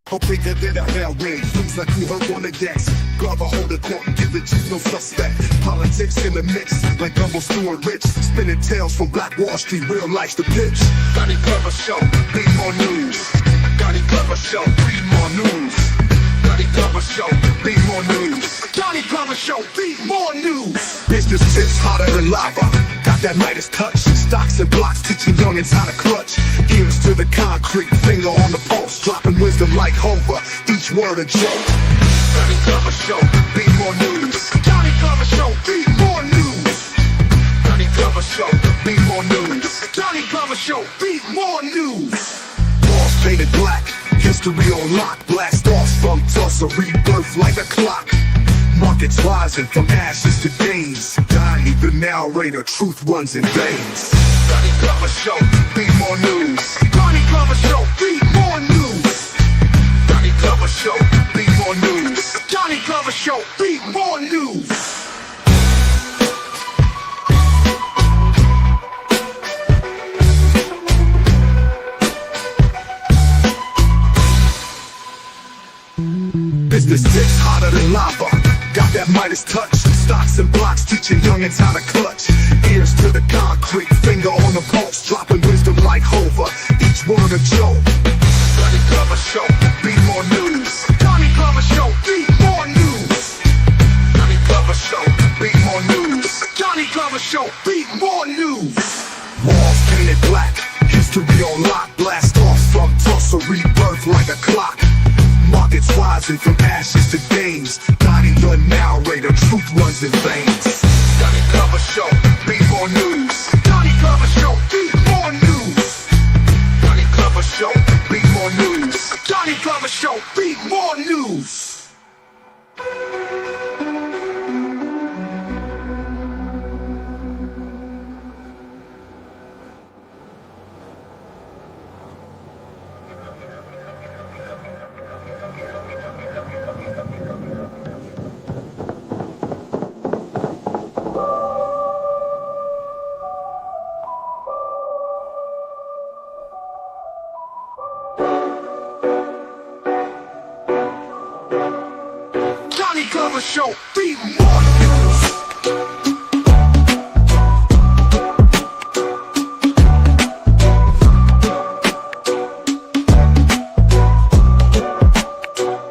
Hope bigger than a hell rain, things like you heard on the decks. Glover hold the court and give it to no suspect. Politics in the mix, like Gumbo Stewart Rich. Spinning tales from Black Wall Street, real life's the pitch. Donnie Glover Show, be more news. Donnie Glover Show, be more news. Donnie Glover Show, be more news. Donnie Glover Show, be more news. Business tips hotter than lava. Got that Midas touch. Stocks and blocks teaching youngins how to clutch. Ears to the concrete, finger on the pulse. Dropping wisdom like Hover, each word a joke. Donnie Glover Show, be more news. Donnie Glover Show, be more news. Donnie Glover Show, be more news. Donnie Glover Show, be more news. Walls painted black, history on lock. Blast off from Tulsa, rebirth like a clock. Markets rising from ashes to gains. Donnie the narrator, truth runs in veins. Donnie Glover Show, be more news. Donnie Glover Show, be more news. Donnie Glover Show, be more news. Donnie Glover Show, be more news. Business tips hotter than lava. Got that Midas touch. Stocks and blocks teaching youngins how to clutch. Ears to the concrete, finger on the pulse. Dropping wisdom like Hover, each word a joke. Donnie Glover Show, be more news. Donnie Glover Show, be more news. Donnie Glover Show, be more news. Donnie Glover Show, be more news. Walls painted black, history on lock. Blast off from Tulsa, rebirth like a clock. Markets rising from ashes to gains. Donnie the narrator, truth runs in veins. Donnie Glover Show, be more news. Donnie Glover Show, be more news. Donnie Glover Show, be more news. Donnie Glover Show, be more news. Show, be more news.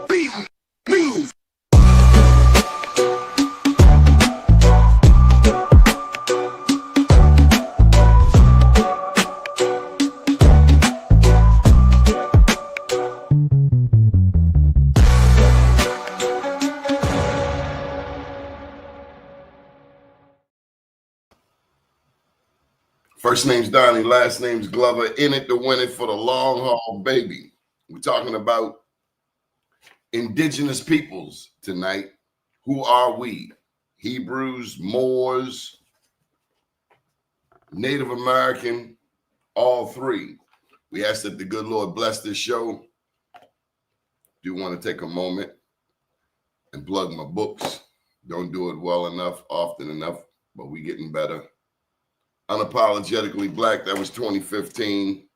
Be news. First name's Donnie, last name's Glover. In it to win it for the long haul, baby. We're talking about indigenous peoples tonight. Who are we? Hebrews, Moors, Native American, all three. We ask that the good Lord bless this show. Do want to take a moment and plug my books. Don't do it well enough, often enough, but we getting better. Unapologetically Black, that was 2015.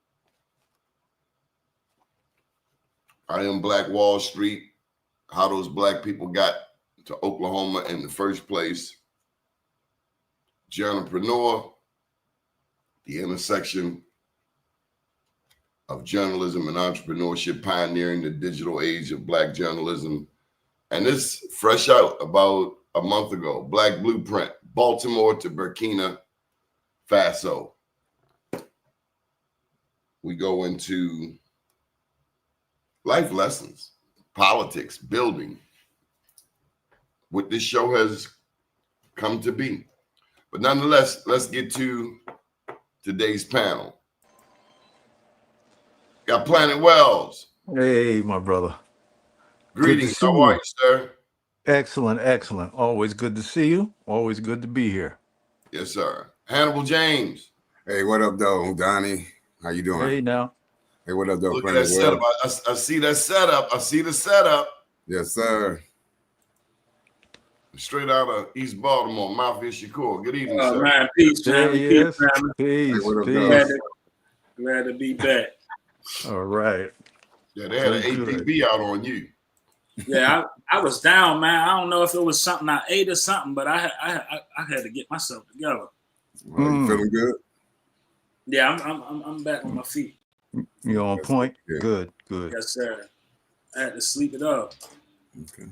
I Am Black Wall Street, how those black people got to Oklahoma in the first place. Journalpreneur, the intersection of journalism and entrepreneurship, pioneering the digital age of Black journalism. And this fresh out about a month ago, Black Blueprint, Baltimore to Burkina Faso. We go into life lessons, politics, building, what this show has come to be. But nonetheless, let's get to today's panel. Got Planet Wells. Hey, my brother. Greetings. How are you, sir? Excellent, excellent. Always good to see you. Always good to be here. Yes, sir. Hannibal James. Hey, what up, though, Donnie? How you doing? Hey, now. Hey, what up, though? Look at that setup. I see that setup. I see the setup. Yes, sir. Straight out of East Baltimore, Mafia Shakur. Good evening, sir. Man, peace, man. Yes. Peace, Peace, Hey, what up, peace. Glad to be back. All right. Yeah, they had an Good, good. APB out on you. Yeah, I was down, man. I don't know if it was something I ate or something, but I had to get myself together. Well, you feeling good? Yeah, I'm back on my feet. You on point? Yeah. Good, good. Yes, sir. I had to sleep it up. Okay.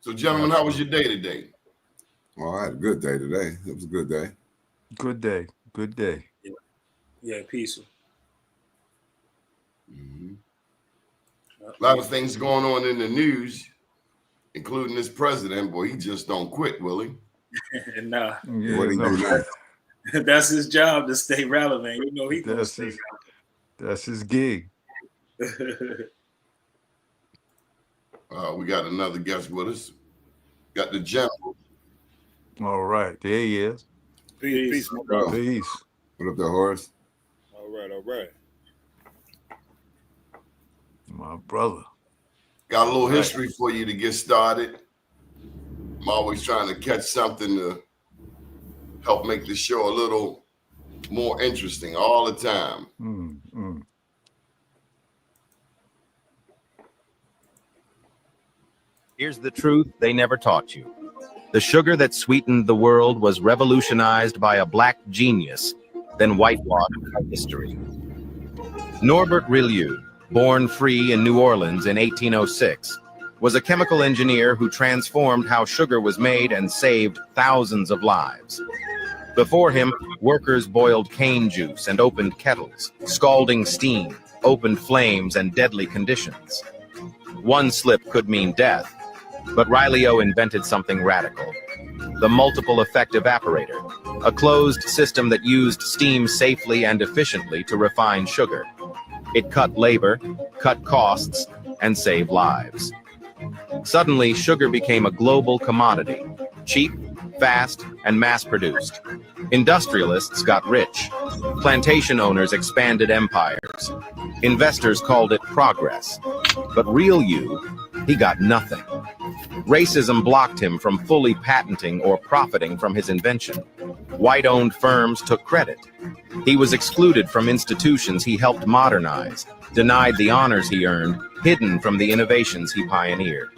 So, gentlemen, how was your day today? Well, I had a good day today. It was a good day. Good day. Good day. Yeah, peaceful. Mm-hmm. A lot of things going on in the news, including this president. Boy, he just don't quit, will he? Nah, Yeah, What do you no, do now? that's his job to stay relevant. You know he gonna that's stay his gig. relevant. We got another guest with us. Got the general. All right, there he is. Peace, my brother. Peace. What up there, Horace? All right. My brother. Got a little history for you to get started. I'm always trying to catch something to help make the show a little more interesting all the time. Here's the truth they never taught you. The sugar that sweetened the world was revolutionized by a black genius, then whitewashed by history. Norbert Rillieux, born free in New Orleans in 1806, was a chemical engineer who transformed how sugar was made and saved thousands of lives. Before him, workers boiled cane juice and opened kettles, scalding steam, opened flames, and deadly conditions. One slip could mean death, but Rillieux invented something radical: the multiple effect evaporator, a closed system that used steam safely and efficiently to refine sugar. It cut labor, cut costs, and saved lives. Suddenly, sugar became a global commodity, cheap, fast, and mass-produced. Industrialists got rich. Plantation owners expanded empires. Investors called it progress. But Rillieux, he got nothing. Racism blocked him from fully patenting or profiting from his invention. White-owned firms took credit. He was excluded from institutions he helped modernize, denied the honors he earned, hidden from the innovations he pioneered.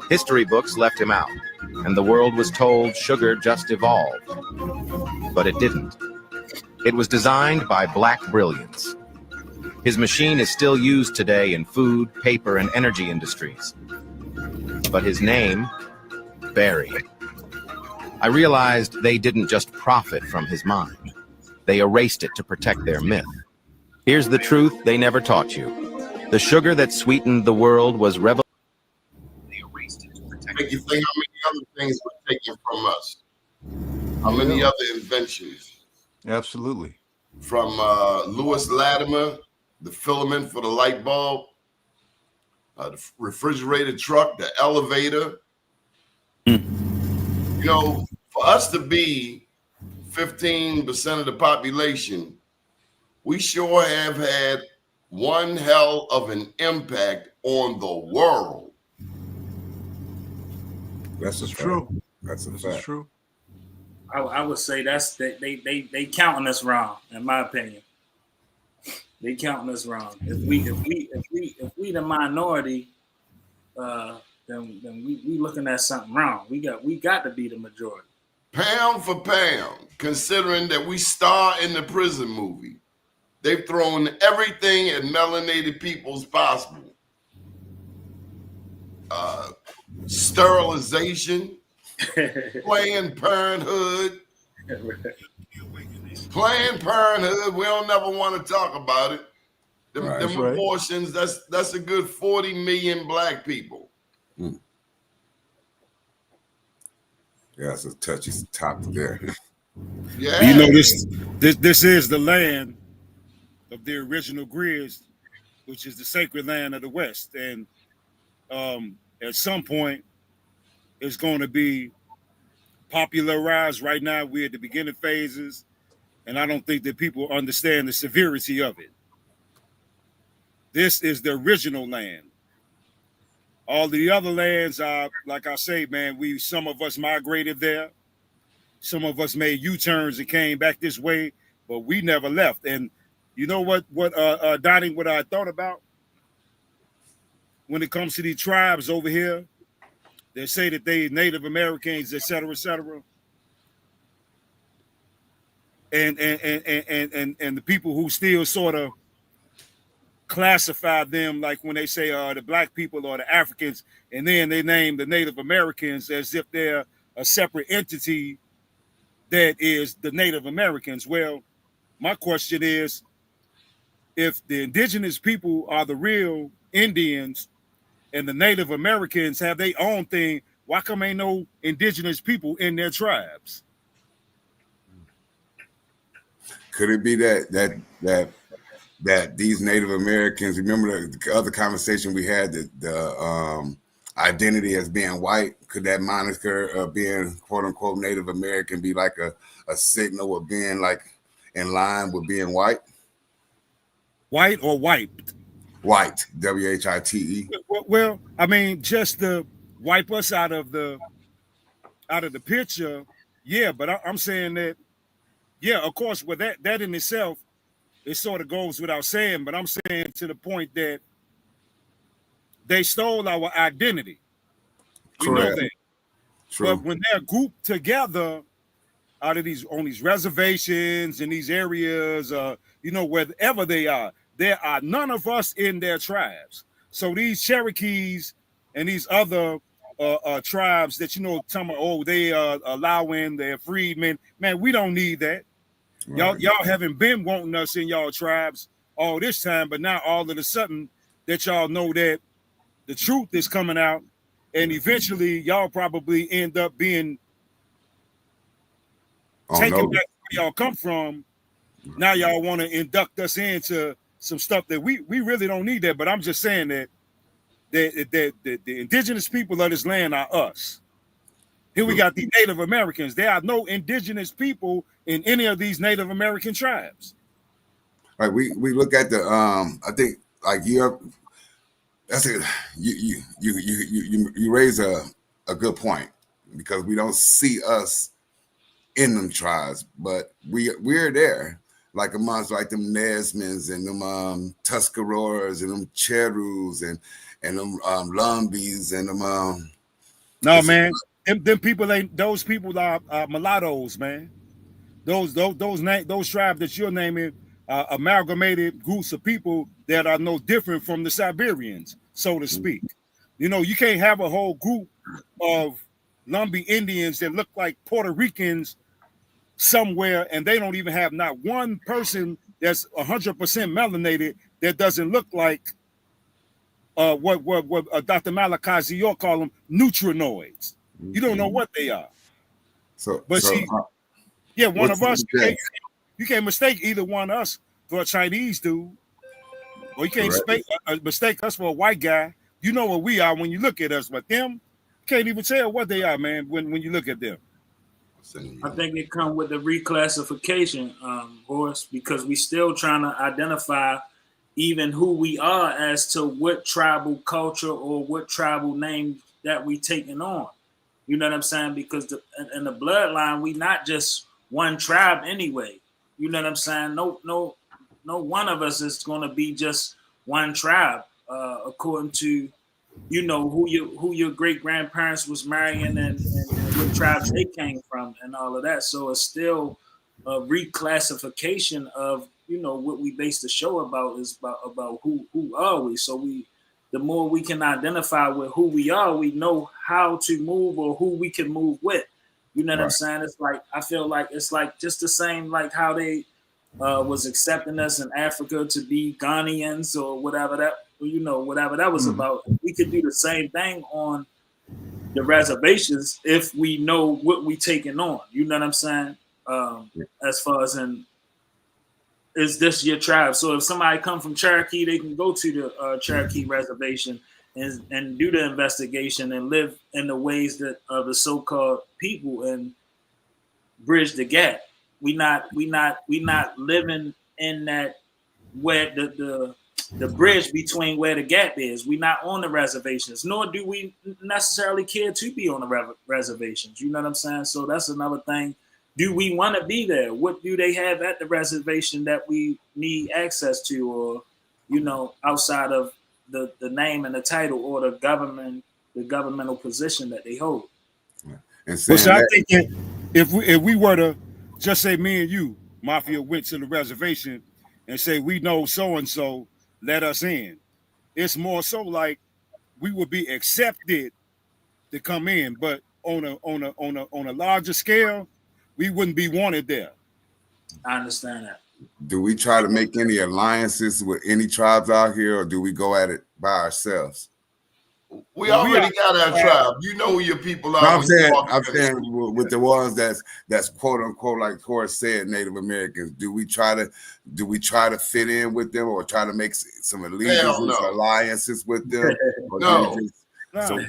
History books left him out, and the world was told sugar just evolved. But it didn't. It was designed by black brilliance. His machine is still used today in food, paper, and energy industries. But his name, Barry. I realized they didn't just profit from his mind. They erased it to protect their myth. Here's the truth they never taught you. The sugar that sweetened the world was revolutionary. They erased it to protect. Make you think how many other things were taken from us. How many other inventions? Absolutely. From Lewis Latimer, the filament for the light bulb, the refrigerator truck, the elevator. You know, for us to be 15% of the population, we sure have had one hell of an impact on the world. That's a true. fact. That's a This fact. is true. I would say that's they counting us wrong, in my opinion. They counting us wrong. If we the minority, then we looking at something wrong. We got to be the majority. Pound for pound, considering that we star in the prison movie, they've thrown everything at melanated peoples possible. Sterilization, Planned Parenthood. Planned Parenthood, we don't never want to talk about it. Them right. abortions, that's a good 40 million black people. Yeah, that's a touchy topic there. Yeah. You know, this is the land of the original Grizz, which is the sacred land of the West. And at some point, it's going to be popularized. Right now, we're at the beginning phases, and I don't think that people understand the severity of it. This is the original land. All the other lands are, like I say, man, some of us migrated there. Some of us made U-turns and came back this way, but we never left. And You know what Donnie, what I thought about when it comes to these tribes over here? They say that they Native Americans, et cetera, et cetera. And the people who still sort of classify them, like when they say the black people or the Africans, and then they name the Native Americans as if they're a separate entity that is the Native Americans. Well, my question is, if the indigenous people are the real Indians and the Native Americans have their own thing, why come ain't no indigenous people in their tribes? Could it be that these Native Americans, remember the other conversation we had, that the identity as being white, could that moniker of being quote unquote Native American be like a signal of being like in line with being white? White or wiped? White, W-H-I-T-E. Well, I mean, just to wipe us out of the picture, yeah. But I'm saying that, yeah, of course, with that in itself, it sort of goes without saying. But I'm saying to the point that they stole our identity. We know that. True. But when they're grouped together out of on these reservations in these areas, wherever they are, there are none of us in their tribes. So these Cherokees and these other tribes that tell me, they are allowing their freedmen. Man, we don't need that. Right. Y'all haven't been wanting us in y'all tribes all this time, but now all of a sudden that y'all know that the truth is coming out, and eventually y'all probably end up being taken back where y'all come from. Now y'all want to induct us into some stuff that we really don't need that. But I'm just saying that the indigenous people of this land are us. Here we got the Native Americans. There are no indigenous people in any of these Native American tribes. Right. We look at the I think like that's it. You raise a good point, because we don't see us in them tribes, but we're there. Like amongst like them Nesmans and them Tuscaroras and them Cherus and them Lumbees and them no, man. Them people ain't, those people are mulattoes, man. Those tribes that you're naming are amalgamated groups of people that are no different from the Siberians, so to speak. You can't have a whole group of Lumbee Indians that look like Puerto Ricans somewhere, and they don't even have not one person that's 100% melanated that doesn't look like what Dr. Malachi Zior call them neutrinoids. You don't know what they are. One of us, you can't mistake either one of us for a Chinese dude, or you can't mistake us for a white guy. You know what we are when you look at us, but them, you can't even tell what they are, man, when you look at them. I think it comes with the reclassification, Horace, because we still trying to identify even who we are as to what tribal culture or what tribal name that we taking on. You know what I'm saying? Because in the bloodline, we not just one tribe anyway. You know what I'm saying? No one of us is going to be just one tribe, according to who your great grandparents was marrying and what tribes they came from and all of that. So it's still a reclassification of what we base the show about is about who are we. So the more we can identify with who we are, we know how to move or who we can move with. You know what I'm saying? It's like, I feel like it's like just the same like how they was accepting us in Africa to be Ghanaians or whatever that was about. We could do the same thing on the reservations if we know what we taking on. You know what I'm saying? As far as is this your tribe? So if somebody come from Cherokee, they can go to the Cherokee reservation and do the investigation and live in the ways that of the so-called people and bridge the gap. We not living in that where the bridge between where the gap is. We not on the reservations, nor do we necessarily care to be on the reservations. You know what I'm saying? So that's another thing do we want to be there? What do they have at the reservation that we need access to, or outside of the name and the title or the governmental position that they hold? And Well, saying so I that, think that if we were to just say me and you, Mafia, went to the reservation and say we know so and so, let us in. It's more so like we would be accepted to come in, but on a larger scale, we wouldn't be wanted there. I understand that. do we try to make any alliances with any tribes out here, or do we go at it by ourselves? We Well, we already are- got our tribe. You know who your people No, are. I'm when you saying, walk I'm in the saying street. with the ones that's quote unquote, like Horace said, Native Americans. Do we try to fit in with them, or try to make some allegiances, no. alliances with them, or do No. we just No. so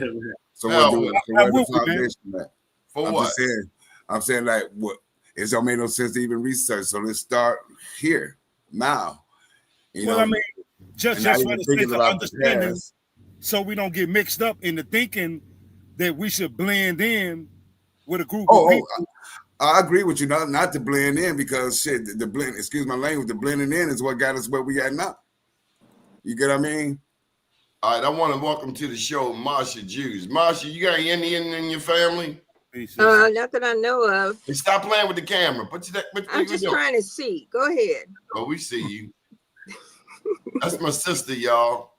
Hell what do no. so How where's would the we, man? foundation at? For I'm what? just saying. I'm saying like what it don't make no sense to even research. So let's start here now. Well, I mean, just and not for even the thinking sake of about the understanding, past. so we don't get mixed up into thinking that we should blend in with a group of Oh, people. I agree with you. Not to blend in, because shit, the blend. Excuse my language. The blending in is what got us where we at now. You get what I mean? All right, I want to welcome to the show Marsha Jews. Marsha, you got Indian in your family? Not that I know of. Hey, stop playing with the camera. What I'm you just doing? trying to see. Go ahead. Oh, we see you. That's my sister, y'all.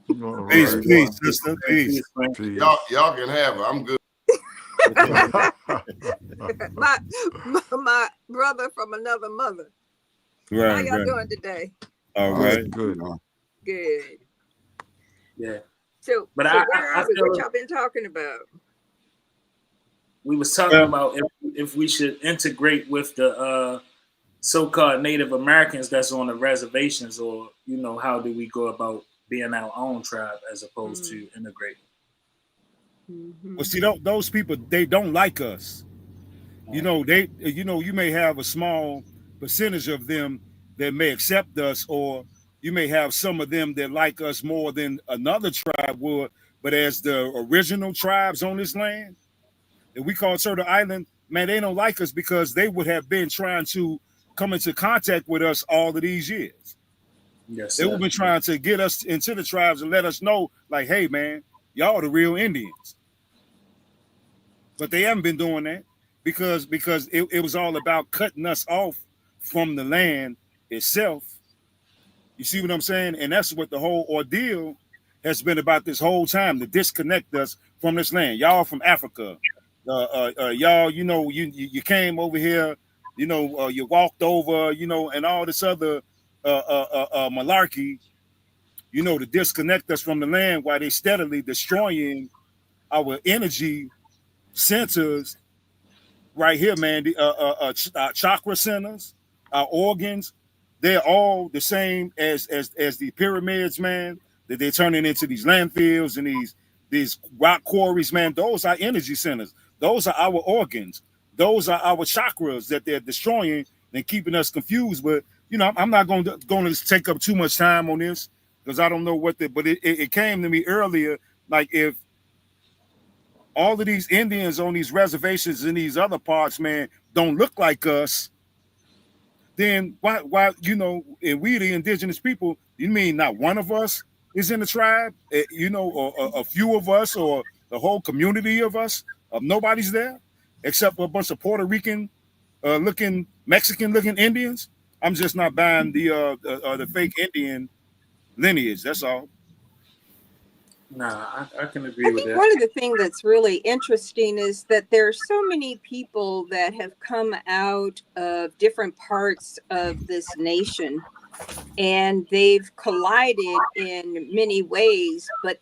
All Peace, right. peace, sister, peace. Peace. Y'all can have her. I'm good. my brother from another mother. How Right, y'all right. doing today? All right. Good. Good. Yeah. So, But so I where are we? feel What y'all been talking about? we was talking about if we should integrate with the so-called Native Americans that's on the reservations, or how do we go about being our own tribe as opposed to integrating? Well, see, those people, they don't like us. You may have a small percentage of them that may accept us, or you may have some of them that like us more than another tribe would. But as the original tribes on this land that we call Turtle Island, man, they don't like us because they would have been trying to come into contact with us all of these years. Yes, They would have been trying to get us into the tribes and let us know, like, hey, man, y'all the real Indians. But they haven't been doing that because it was all about cutting us off from the land itself. You see what I'm saying? And that's what the whole ordeal has been about this whole time, to disconnect us from this land. Y'all from Africa. Y'all, you came over here, you walked over, and all this other malarkey, to disconnect us from the land while they steadily destroying our energy centers right here, man. The chakra centers, our organs, they're all the same as the pyramids, man. That they're turning into these landfills and these rock quarries, man. Those are energy centers. Those are our organs. Those are our chakras that they're destroying and keeping us confused. But I'm not going to take up too much time on this because I don't know but it came to me earlier, like if all of these Indians on these reservations in these other parts, man, don't look like us, then why, and we the indigenous people, you mean not one of us is in the tribe, or a few of us, or the whole community of us, nobody's there except for a bunch of Puerto Rican looking, Mexican looking Indians? I'm just not buying the fake Indian lineage. That's all. Nah, I can agree I with think that. one of the things that's really interesting is that there are so many people that have come out of different parts of this nation, and they've collided in many ways. But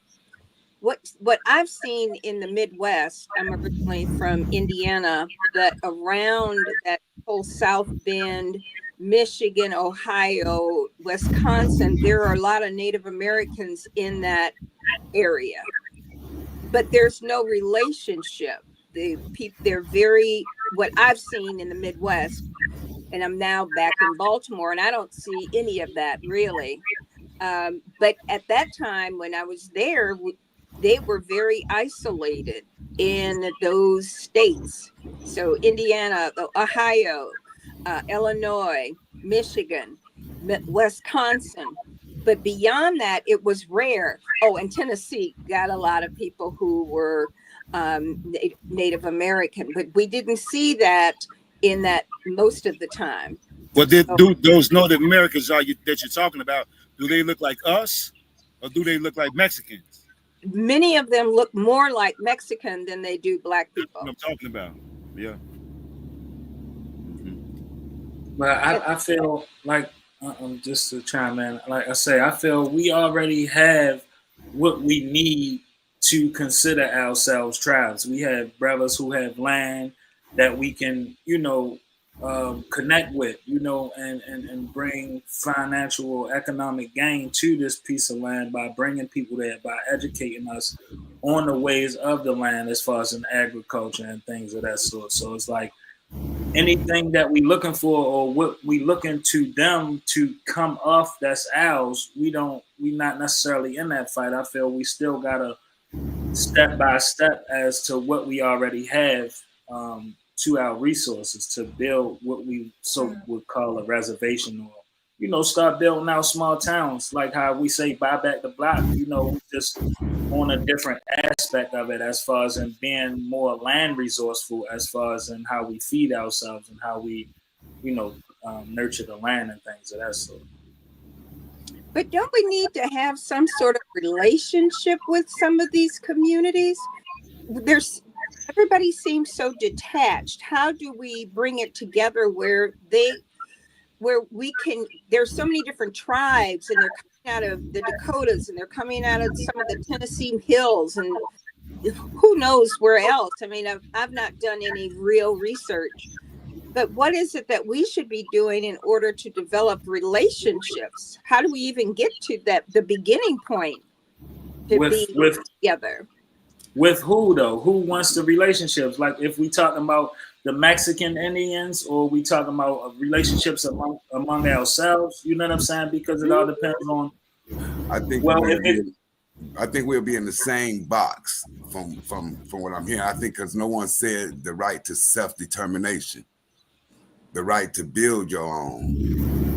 what I've seen in the Midwest, I'm originally from Indiana, but around that whole South Bend, Michigan, Ohio, Wisconsin, there are a lot of Native Americans in that area, but there's no relationship. They're very, what I've seen in the Midwest, and I'm now back in Baltimore, and I don't see any of that really. But at that time when I was there, they were very isolated in those states. So Indiana, Ohio, Illinois, Michigan, Wisconsin. But beyond that, it was rare. Oh, and Tennessee got a lot of people who were Native American, but we didn't see that in that most of the time. Well, do those Northern Americans that you're talking about, do they look like us, or do they look like Mexicans? Many of them look more like Mexican than they do Black people. That's what I'm talking about. Yeah. But I feel like, just to chime in, like I say, I feel we already have what we need to consider ourselves tribes. We have brothers who have land that we can, connect with, and bring financial or economic gain to this piece of land by bringing people there, by educating us on the ways of the land as far as in agriculture and things of that sort. So it's like anything that we looking for or what we looking to them to come off that's ours, we not necessarily in that fight. I feel we still gotta step by step as to what we already have, to our resources to build what we would call a reservation, or start building out small towns, like how we say buy back the block, just on a different aspect of it as far as in being more land resourceful as far as in how we feed ourselves and how we nurture the land and things of that sort. But don't we need to have some sort of relationship with some of these communities? Everybody seems so detached. How do we bring it together where we can? There's so many different tribes, and they're coming out of the Dakotas, and they're coming out of some of the Tennessee hills, and who knows where else. I mean, I've not done any real research, but what is it that we should be doing in order to develop relationships? How do we even get to the beginning point to be together? With who though? Who wants the relationships? Like if we talking about the Mexican Indians, or we talking about relationships among ourselves, you know what I'm saying? Because it all depends on. I think we'll be in the same box from what I'm hearing. I think because no one said the right to self-determination, the right to build your own,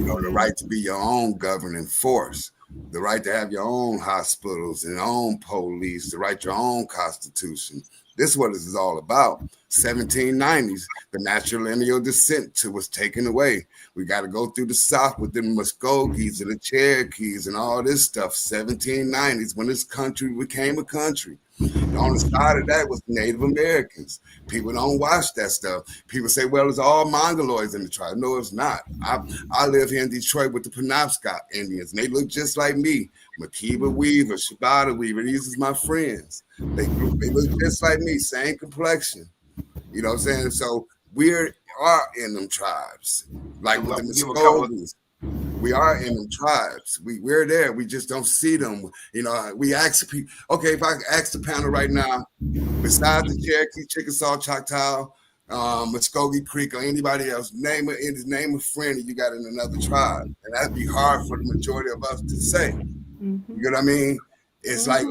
the right to be your own governing force, the right to have your own hospitals and your own police, the right to your own constitution. This is what this is all about. 1790s, the natural lineal descent was taken away. We got to go through the South with the Muskogees and the Cherokees and all this stuff. 1790s, when this country became a country. And on the side of that was Native Americans. People don't watch that stuff. People say, well, it's all Mongoloids in the tribe. No, it's not. I live here in Detroit with the Penobscot Indians, and they look just like me. Makiba Weaver, Shabata Weaver, these are my friends. They look just like me, same complexion. You know what I'm saying? So we are in them tribes. Like with the Muskogees. We are in them tribes. We're there. We just don't see them. We ask people, okay, if I ask the panel right now, besides the Cherokee, Chickasaw, Choctaw, Muskogee Creek, or anybody else, name a friend that you got in another tribe. And that'd be hard for the majority of us to say. Mm-hmm. You know what I mean? It's like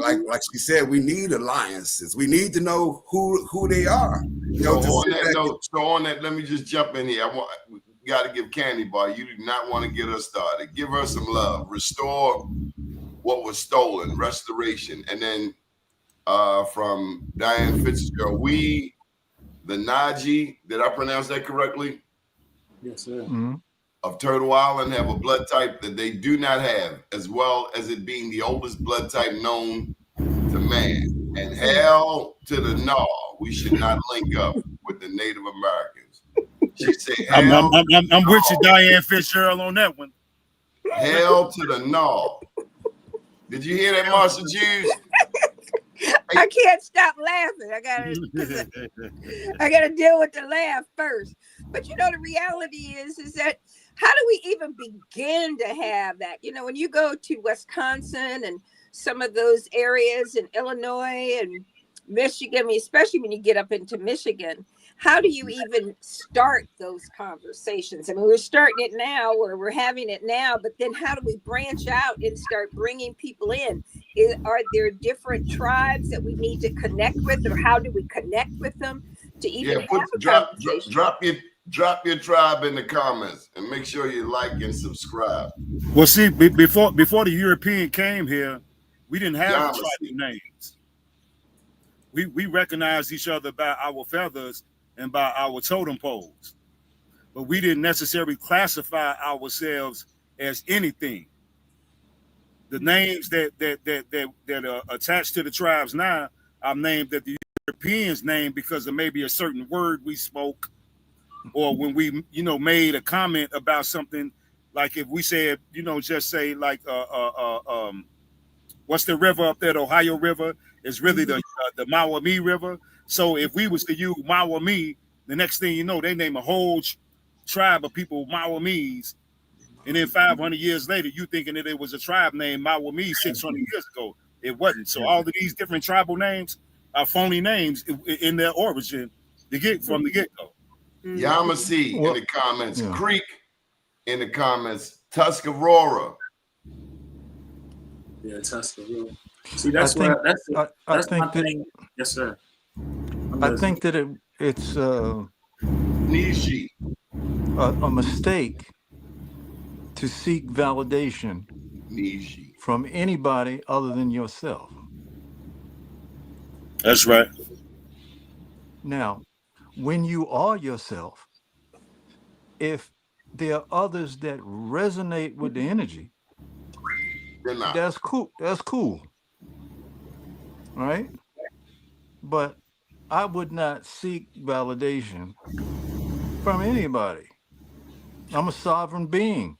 she said, we need alliances. We need to know who they are. So on that, let me just jump in here. We got to give Candy Bar. You do not want to get us started. Give her some love. Restore what was stolen. Restoration. And then from Diane Fitzgerald, we, the Naji, did I pronounce that correctly? Yes, sir. Mm-hmm. Of Turtle Island have a blood type that they do not have, as well as it being the oldest blood type known to man. And hell to the no, we should not link up with the Native Americans. She said, I'm with you, Diane Fitzgerald, on that one. Hell to the no. Did you hear that, Marshall Jews? I can't stop laughing. I gotta deal with the laugh first. But the reality is that how do we even begin to have that? When you go to Wisconsin and some of those areas in Illinois and Michigan, especially when you get up into Michigan, how do you even start those conversations? I mean, we're starting it now, or we're having it now, but then how do we branch out and start bringing people in? Are there different tribes that we need to connect with, or how do we connect with them? to even have a drop conversation. drop your tribe in the comments and make sure you like and subscribe. Well, see, before the European came here, we didn't have Yamasee. tribal names. We recognized each other by our feathers and by our totem poles, but we didn't necessarily classify ourselves as anything. The names that are attached to the tribes now are named that the Europeans named because of maybe a certain word we spoke, or when we made a comment about something, like if we said just say like what's the river up there, the Ohio River is really the Maumee River. So if we was to use Maumee, the next thing you know, they name a whole tribe of people Mauamees. And then 500 years later, you thinking that it was a tribe named Maumee 600 years ago. It wasn't. So all of these different tribal names are phony names in their origin from the get-go. Yamasee in the comments, Creek in the comments, Tuscarora. Yeah, Tuscarora. See, that's my thing. Yes, sir. I think that it's Nishi. a mistake to seek validation Nishi. from anybody other than yourself. That's right. Now, when you are yourself, if there are others that resonate with the energy, that's cool. That's cool. Right? But I would not seek validation from anybody. I'm a sovereign being.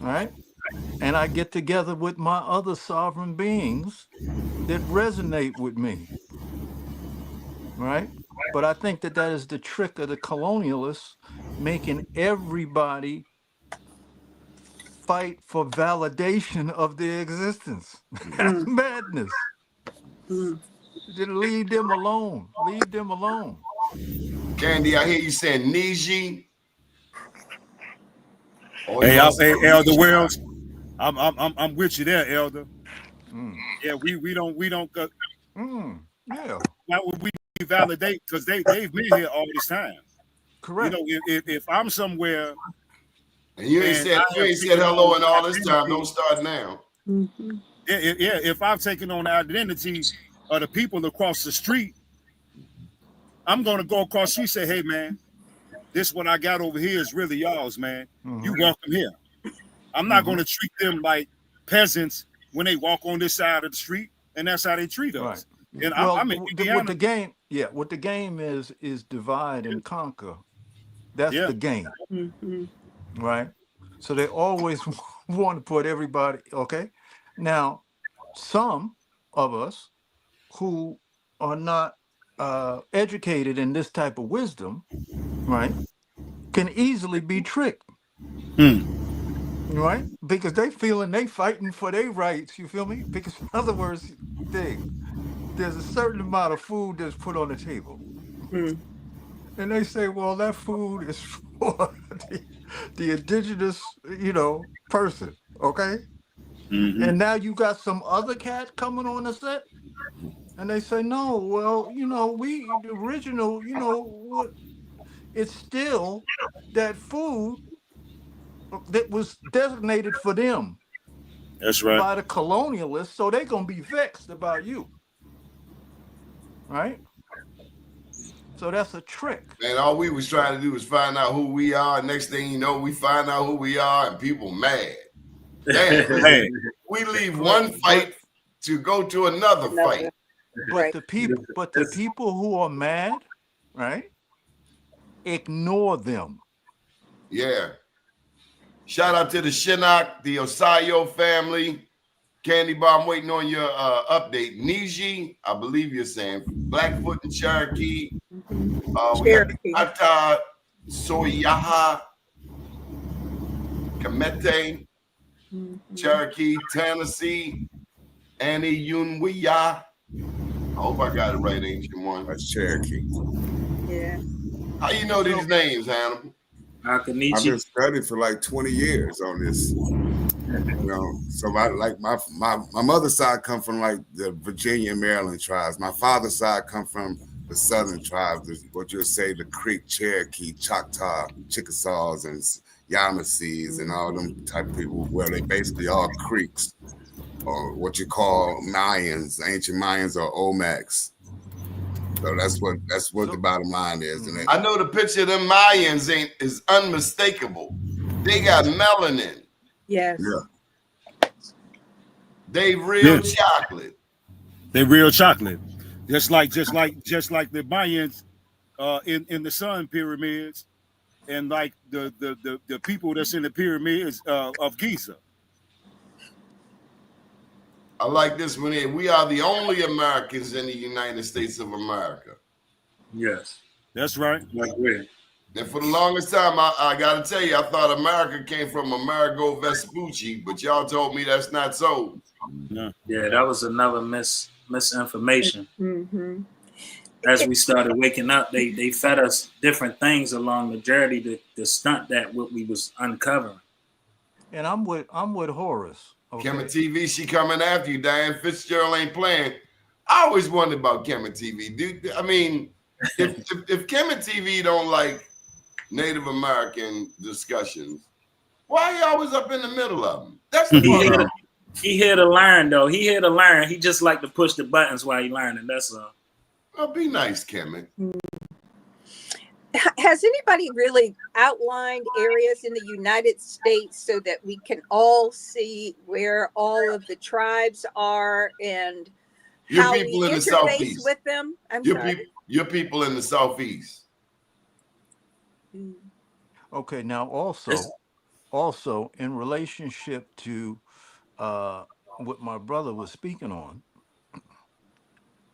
Right? And I get together with my other sovereign beings that resonate with me. Right? But I think that is the trick of the colonialists, making everybody fight for validation of their existence. That's madness. Just leave them alone. Leave them alone. Candy, I hear you saying Niji. Hey, Elder Wells, I'm with you there, Elder. Yeah, we don't go. Yeah. Why would we validate? Because they've been here all this time. Correct. If I'm somewhere and you ain't said hello in all this time, don't start now. If I've taken on the identity of the people across the street, I'm gonna go across the street and say, hey man, this what I got over here is really y'all's, man. You welcome here. I'm not gonna treat them like peasants when they walk on this side of the street, and that's how they treat us. Right. And well, I'm in Indiana. What the game is divide and conquer. That's the game. Right? So they always want to put everybody, okay? Now, some of us who are not educated in this type of wisdom, right, can easily be tricked. Right? Because they feeling they fighting for their rights, you feel me? Because in other words, there's a certain amount of food that's put on the table. And they say, well, that food is for the indigenous, person, okay? And now you got some other cat coming on the set, and they say, no, well, we the original, it's still that food that was designated for them. That's right. By the colonialists, so they're gonna be vexed about you. Right? So that's a trick. Man, all we was trying to do was find out who we are. Next thing you know, we find out who we are and people mad. Damn, we leave one fight to go to another fight. But the people who are mad, right? Ignore them. Yeah. Shout out to the Shinnok, the Osayo family. Candy Bar, I'm waiting on your update. Niji, I believe you're saying Blackfoot and Cherokee. We got the Ata, Soyaha, Kamete, Cherokee, Tennessee, Annie Yunwiya. I hope I got it right, Ancient One. That's Cherokee. Yeah. How you know these names, Hannibal? I've been studying for like 20 years on this. So my mother's side come from like the Virginia and Maryland tribes. My father's side come from the southern tribes, what you'll say the Creek, Cherokee, Choctaw, Chickasaws, and Yamasees, and all them type of people, where they basically are Creeks, or what you call Mayans, ancient Mayans or Olmecs. So that's what the bottom line is. And I know the picture of them Mayans is unmistakable. They got melanin. Yes. Yeah. They real chocolate. They real chocolate. Just like the Mayans in the Sun pyramids, and like the people that's in the pyramids of Giza. I like this one here. We are the only Americans in the United States of America. Yes. That's right. Like weird. And for the longest time, I got to tell you, I thought America came from Amerigo Vespucci, but y'all told me that's not so. Yeah, that was another misinformation. Mm-hmm. As we started waking up, they fed us different things along the journey to stunt that what we was uncovering. And I'm with Horace. Okay. Kemet TV, she coming after you. Diane Fitzgerald ain't playing. I always wondered about Kemet TV. Dude, I mean, if Kemet TV don't like Native American discussions, why are you always up in the middle of them? That's the problem. He here to learn, though. He here to learn. He just like to push the buttons while he learning. That's all. Well, be nice, Kemet. Has anybody really outlined areas in the United States so that we can all see where all of the tribes are and how we interface with them? Your people in the Southeast. Okay, now also in relationship to what my brother was speaking on,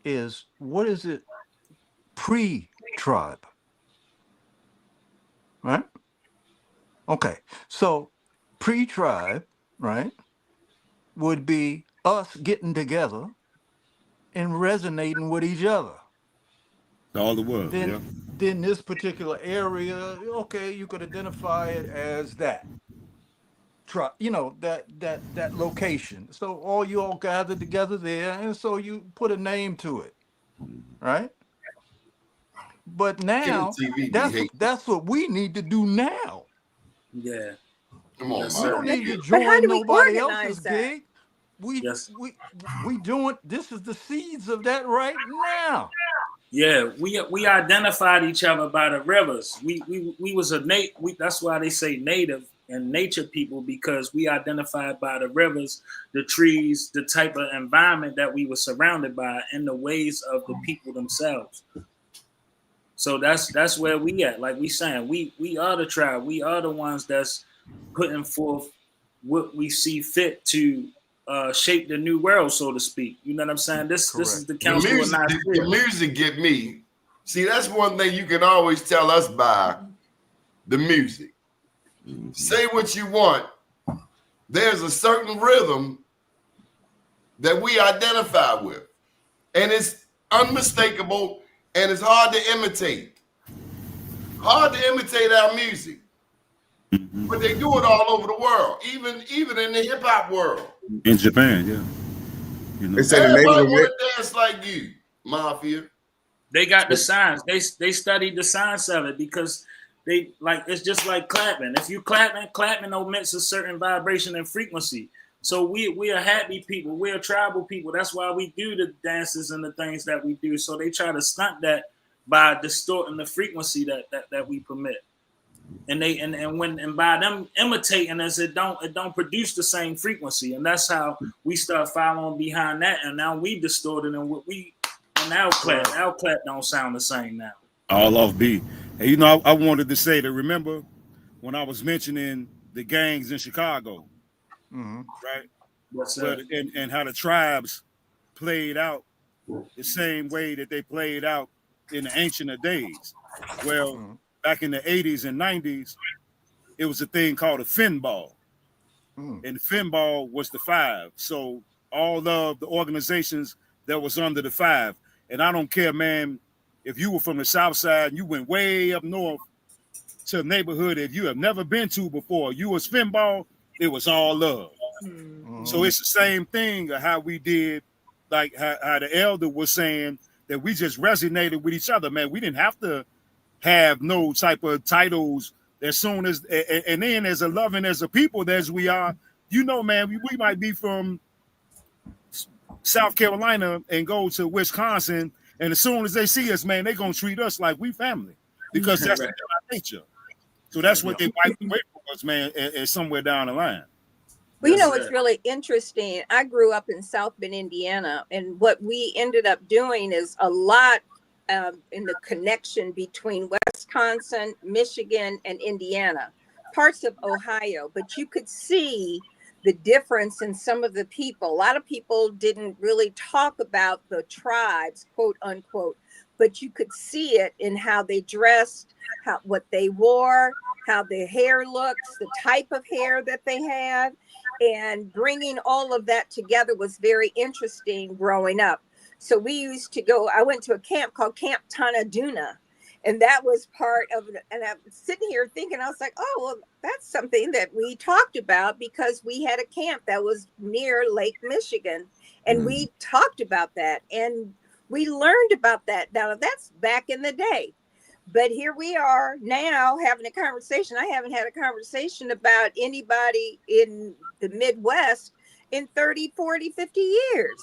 is what is it pre-tribe? Right? Okay, so pre-tribe, right, would be us getting together and resonating with each other. All the world. Then this particular area, okay, you could identify it as that. That location. So all you all gathered together there, and so you put a name to it, right? But now that's what we need to do now. Yeah. Come on, we don't need to join nobody else's gig. We doing this is the seeds of that right now. Yeah, we identified each other by the rivers. We was that's why they say native and nature people, because we identified by the rivers, the trees, the type of environment that we were surrounded by, and the ways of the people themselves. So that's where we at. Like we saying, we are the tribe. We are the ones that's putting forth what we see fit to shape the new world, so to speak. You know what I'm saying? This is the council. The music get me. See, that's one thing you can always tell us by the music. Say what you want. There's a certain rhythm that we identify with, and it's unmistakable, and it's hard to imitate. Hard to imitate our music, but they do it all over the world, even in the hip hop world. In Japan, yeah. You know, They say everybody want to dance like you, Mafia. They got the science. They studied the science of it, because they like it's just like clapping. If you clapping omits a certain vibration and frequency. So we are happy people. We're tribal people. That's why we do the dances and the things that we do. So they try to stunt that by distorting the frequency that we permit. And by them imitating us, it don't produce the same frequency. And that's how we start following behind that. And now we distorted, and our clap don't sound the same now. All off beat. And you know, I wanted to say that, remember when I was mentioning the gangs in Chicago, right? And how the tribes played out the same way that they played out in the ancient days. Well, back in the 80s and 90s, it was a thing called a finball. And the finball was the five. So all of the organizations that was under the five. And I don't care, man, if you were from the South Side and you went way up north to a neighborhood that you have never been to before, you was finball, it was all love. So it's the same thing of how we did, like how the elder was saying that we just resonated with each other, man. We didn't have to have no type of titles. As soon as, and then as a loving as a people as we are, you know, man, we might be from South Carolina and go to Wisconsin, and as soon as they see us, man, they're gonna treat us like we family, because that's our nature. So that's what they wipe away from us, man, somewhere down the line. Well, you know, it's really interesting. I grew up in South Bend, Indiana, and what we ended up doing is a lot in the connection between Wisconsin, Michigan, and Indiana, parts of Ohio. But you could see the difference in some of the people. A lot of people didn't really talk about the tribes, quote unquote, but you could see it in how they dressed, what they wore, how their hair looks, the type of hair that they had. And bringing all of that together was very interesting growing up. So we used to go, I went to a camp called Camp Tanaduna, and that was part of it. And I'm sitting here thinking, I was like, oh, well, that's something that we talked about, because we had a camp that was near Lake Michigan, and we talked about that, and we learned about that. Now, that's back in the day. But here we are now having a conversation. I haven't had a conversation about anybody in the Midwest in 30, 40, 50 years.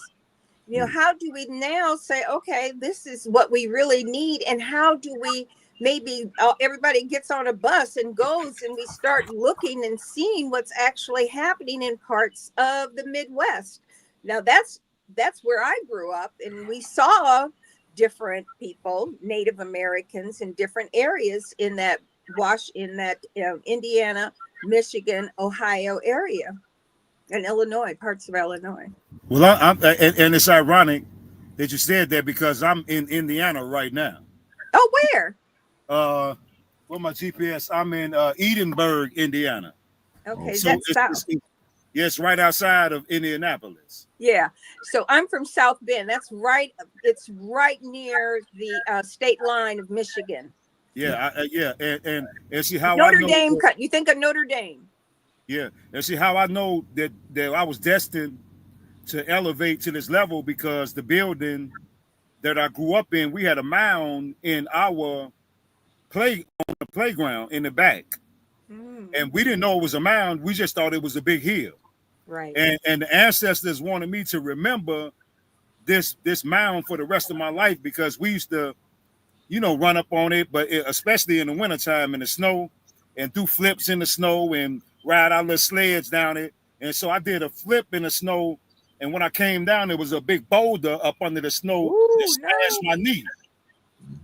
You know, how do we now say, okay, this is what we really need? And how do we maybe everybody gets on a bus and goes, and we start looking and seeing what's actually happening in parts of the Midwest? Now, that's where I grew up, and we saw different people, Native Americans in different areas in that Indiana, Michigan, Ohio area, and Illinois, parts of Illinois. Well, and it's ironic that you said that, because I'm in Indiana right now. Oh, where? Well, my GPS, I'm in Edinburgh, Indiana. Okay, so that's south. Yes, right outside of Indianapolis. Yeah. So I'm from South Bend. That's right. It's right near the state line of Michigan. Yeah, and see how Notre I know Dame. You think of Notre Dame? Yeah, and see how I know that I was destined to elevate to this level, because the building that I grew up in, we had a mound in our playground in the back, and we didn't know it was a mound. We just thought it was a big hill. Right. And the ancestors wanted me to remember this mound for the rest of my life, because we used to, you know, run up on it, but especially in the wintertime in the snow, and do flips in the snow and ride our little sleds down it. And so I did a flip in the snow, and when I came down, there was a big boulder up under the snow that smashed my knee.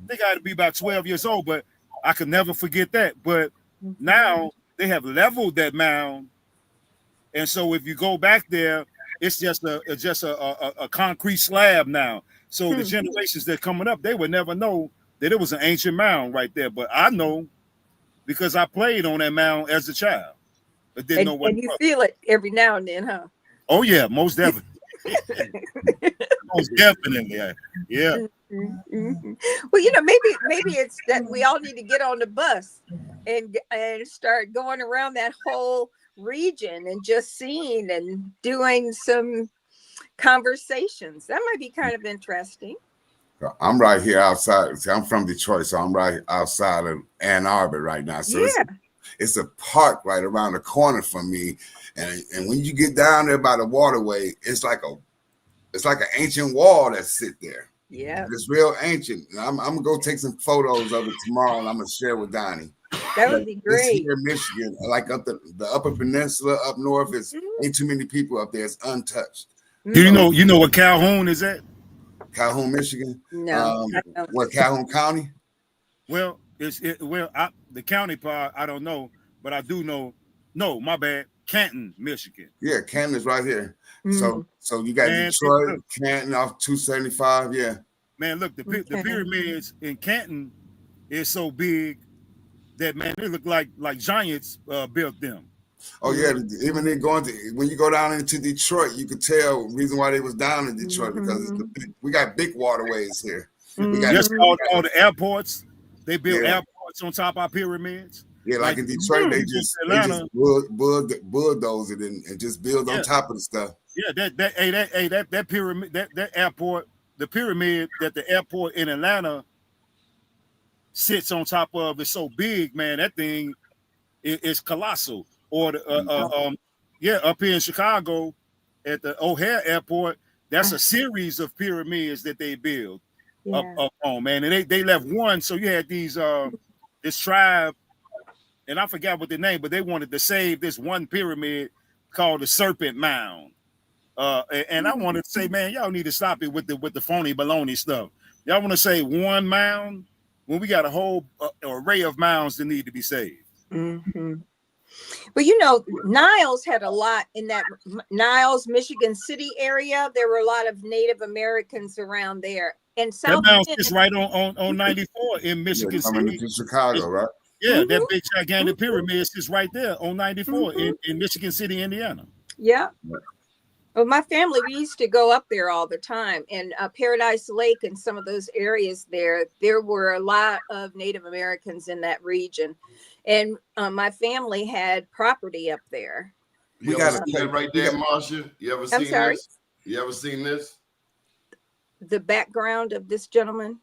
I think I had to be about 12 years old, but I could never forget that. But now they have leveled that mound, and so if you go back there, it's just a concrete slab now. So the generations that are coming up, they would never know that it was an ancient mound right there. But I know, because I played on that mound as a child. But didn't know what. And you feel it every now and then, huh? Oh yeah, most definitely. Most definitely, yeah. Well, you know, maybe it's that we all need to get on the bus and start going around that whole region and just seeing and doing some conversations. That might be kind of interesting. I'm right here outside. See, I'm from Detroit, so I'm right outside of Ann Arbor right now. So it's a park right around the corner from me, and when you get down there by the waterway, it's like an ancient wall that sit there. Yeah, it's real ancient. And I'm gonna go take some photos of it tomorrow, and I'm gonna share with Donnie. That would be great. Here in Michigan, like up the Upper Peninsula up north, ain't too many people up there. It's untouched. Do you know what Calhoun is at? Calhoun, Michigan. No. What, Calhoun County? Well, the county part I don't know, but I do know. No, my bad. Canton, Michigan. Yeah, Canton is right here. So you got Detroit, Canton off 275. Yeah. Man, look, the pyramids in Canton is so big that, man, they look like giants built them. Oh yeah, even when you go down into Detroit, you could tell the reason why they was down in Detroit, because we got big waterways here. We got all the airports. They built airports on top of our pyramids. Yeah, like in Detroit, they just bulldoze it and just build on top of the stuff. Yeah, that pyramid, that airport the pyramid that the airport in Atlanta sits on top of is so big, man. That thing is colossal. Or up here in Chicago at the O'Hare Airport, that's a series of pyramids that they build up on, man. And they left one, so you had these this tribe, and I forgot what the name, but they wanted to save this one pyramid called the Serpent Mound. And I wanted to say, man, y'all need to stop it with the phony baloney stuff. Y'all want to say one mound when we got a whole array of mounds that need to be saved. Mm-hmm. Well, you know, Niles had a lot in that Niles, Michigan City area. There were a lot of Native Americans around there. And South Bend is right on 94 in Michigan coming City. into Chicago, right? Yeah, that big gigantic pyramid is right there on 94 in Michigan City, Indiana. Yeah. Well, my family, we used to go up there all the time, and Paradise Lake and some of those areas there were a lot of Native Americans in that region. And my family had property up there. You ever seen that right there, Marsha? You ever seen this? You ever seen this? The background of this gentleman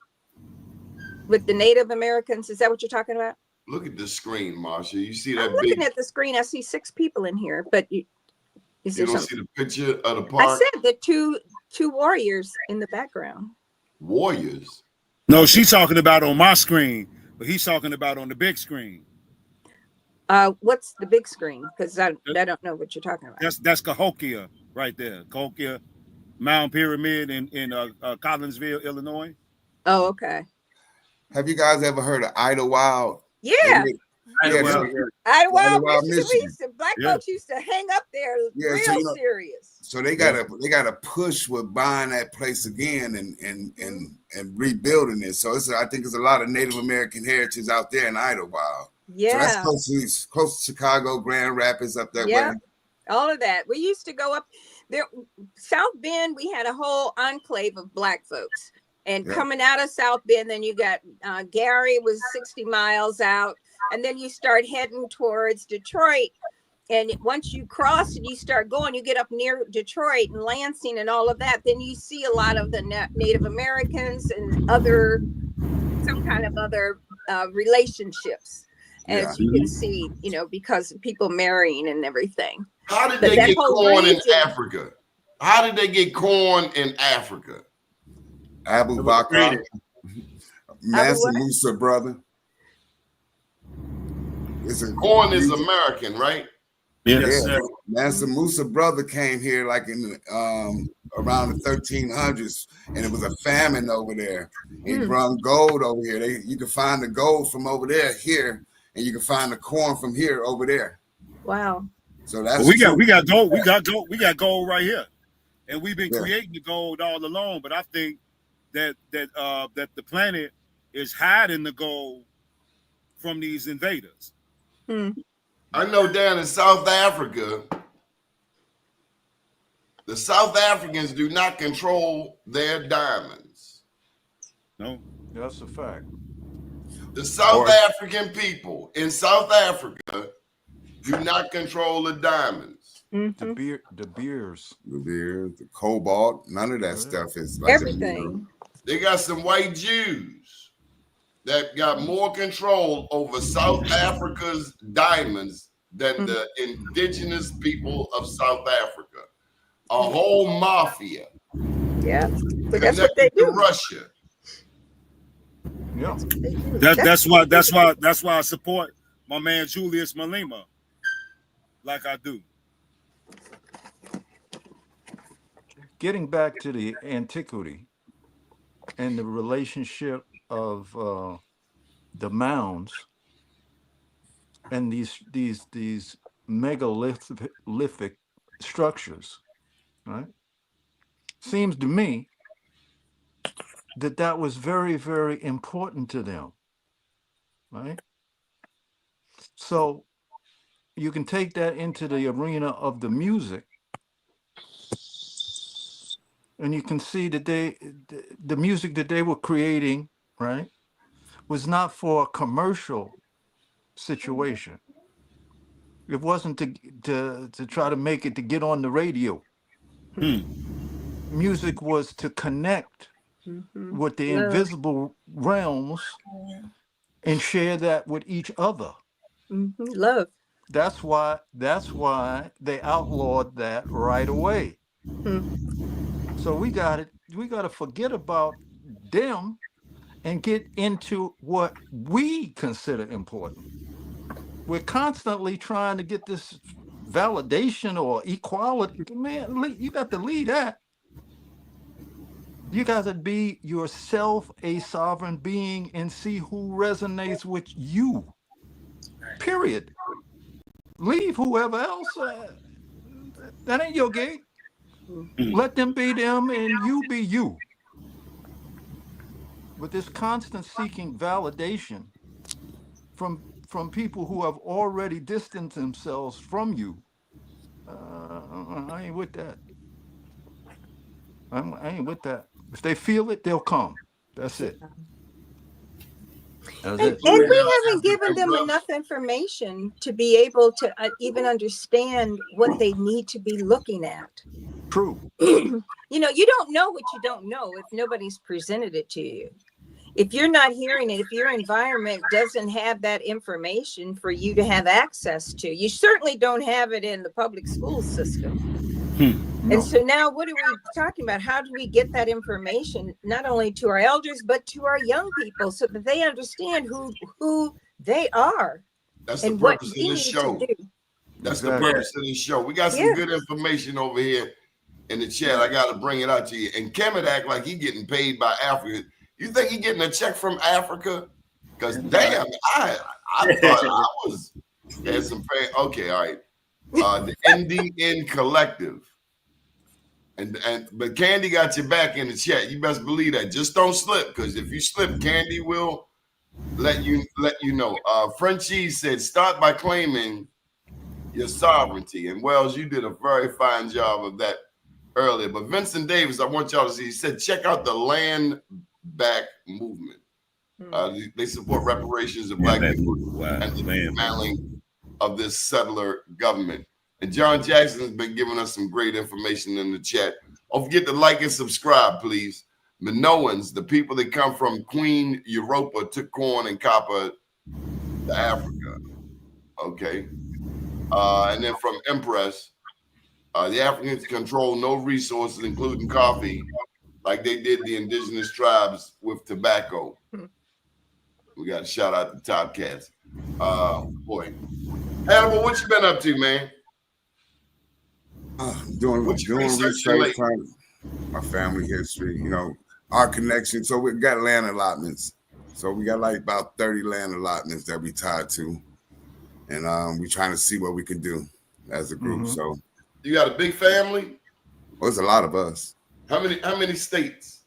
with the Native Americans. Is that what you're talking about? Look at the screen, Marsha. You see that? I'm looking at the screen. I see 6 people in here, but you don't see the picture of the park? I said the two warriors in the background. Warriors? No, she's talking about on my screen, but he's talking about on the big screen. What's the big screen? Because I don't know what you're talking about. That's Cahokia right there. Cahokia Mound Pyramid in Collinsville, Illinois. Oh, okay. Have you guys ever heard of Idlewild? Yeah. Idlewild, Michigan. Black folks used to hang up there real serious. So they gotta push with buying that place again and rebuilding it. So I think there's a lot of Native American heritage out there in Idlewild. Yeah. So that's close to Chicago, Grand Rapids, up that way. All of that. We used to go up there. South Bend, we had a whole enclave of Black folks. And coming out of South Bend, then you got Gary was 60 miles out. And then you start heading towards Detroit. And once you cross and you start going, you get up near Detroit and Lansing and all of that. Then you see a lot of the Native Americans and some kind of other relationships. As you can see, because of people marrying and everything. How did they get corn in Africa? How did they get corn in Africa? Abu Bakr, Mansa Musa brother. Corn is American, right? Yes. Yeah. Mansa Musa brother came here like in around the 1300s, and it was a famine over there. He brought gold over here. You can find the gold from over there here, and you can find the corn from here over there. Wow. So that's we got gold. We got gold right here, and we've been creating the gold all along. But I think that the planet is hiding the gold from these invaders. I know down in South Africa, the South Africans do not control their diamonds. No, that's a fact. The South African people in South Africa do not control the diamonds. The beers, the cobalt, none of that stuff is like everything. They got some white Jews that got more control over South Africa's diamonds than the indigenous people of South Africa. A whole mafia. Yeah, but that's what they do. Russia. Yeah. That's why I support my man Julius Malema like I do. Getting back to the antiquity and the relationship of the mounds and these megalithic structures, right? Seems to me that was very, very important to them, right? So you can take that into the arena of the music, and you can see that the music that they were creating, right, was not for a commercial situation. It wasn't to try to make it to get on the radio. Music was to connect with the invisible realms and share that with each other. Love. That's why they outlawed that right away. So we got to forget about them and get into what we consider important. We're constantly trying to get this validation or equality. Man, you got to lead that. You got to be yourself a sovereign being and see who resonates with you. Period. Leave whoever else. That ain't your gig. Let them be them and you be you. With this constant seeking validation from people who have already distanced themselves from you, I ain't with that. I ain't with that. If they feel it, they'll come. That's it. And we haven't given them enough information to be able to even understand what they need to be looking at. True. You don't know what you don't know if nobody's presented it to you. If you're not hearing it, if your environment doesn't have that information for you to have access to, you certainly don't have it in the public school system. No. And so now what are we talking about? How do we get that information not only to our elders, but to our young people so that they understand who they are? That's the purpose of this show. That's the purpose of this show. We got some good information over here in the chat. I got to bring it out to you. And Kemet act like he getting paid by Africa. You think he getting a check from Africa? Because damn, I thought I was had some pay. Okay, all right. The NDN Collective. But Candy got your back in the chat. You best believe that. Just don't slip, because if you slip, Candy will let you know. Frenchie said, start by claiming your sovereignty. And Wells, you did a very fine job of that earlier. But Vincent Davis, I want y'all to see, he said, check out the Land Back movement. They support reparations of Black people and the dismantling of this settler government. And John Jackson has been giving us some great information in the chat. Don't forget to like and subscribe, please. Minoans, the people that come from Queen Europa, took corn and copper to Africa. Okay. And then from Empress, the Africans control no resources, including coffee, like they did the indigenous tribes with tobacco. We got to shout out the Top Cats. Boy. Hannibal, what you been up to, man? Doing research, my family history, our connection. So we got land allotments. So we got like about 30 land allotments that we tied to. And we're trying to see what we can do as a group. So you got a big family? Well, there's a lot of us. How many states?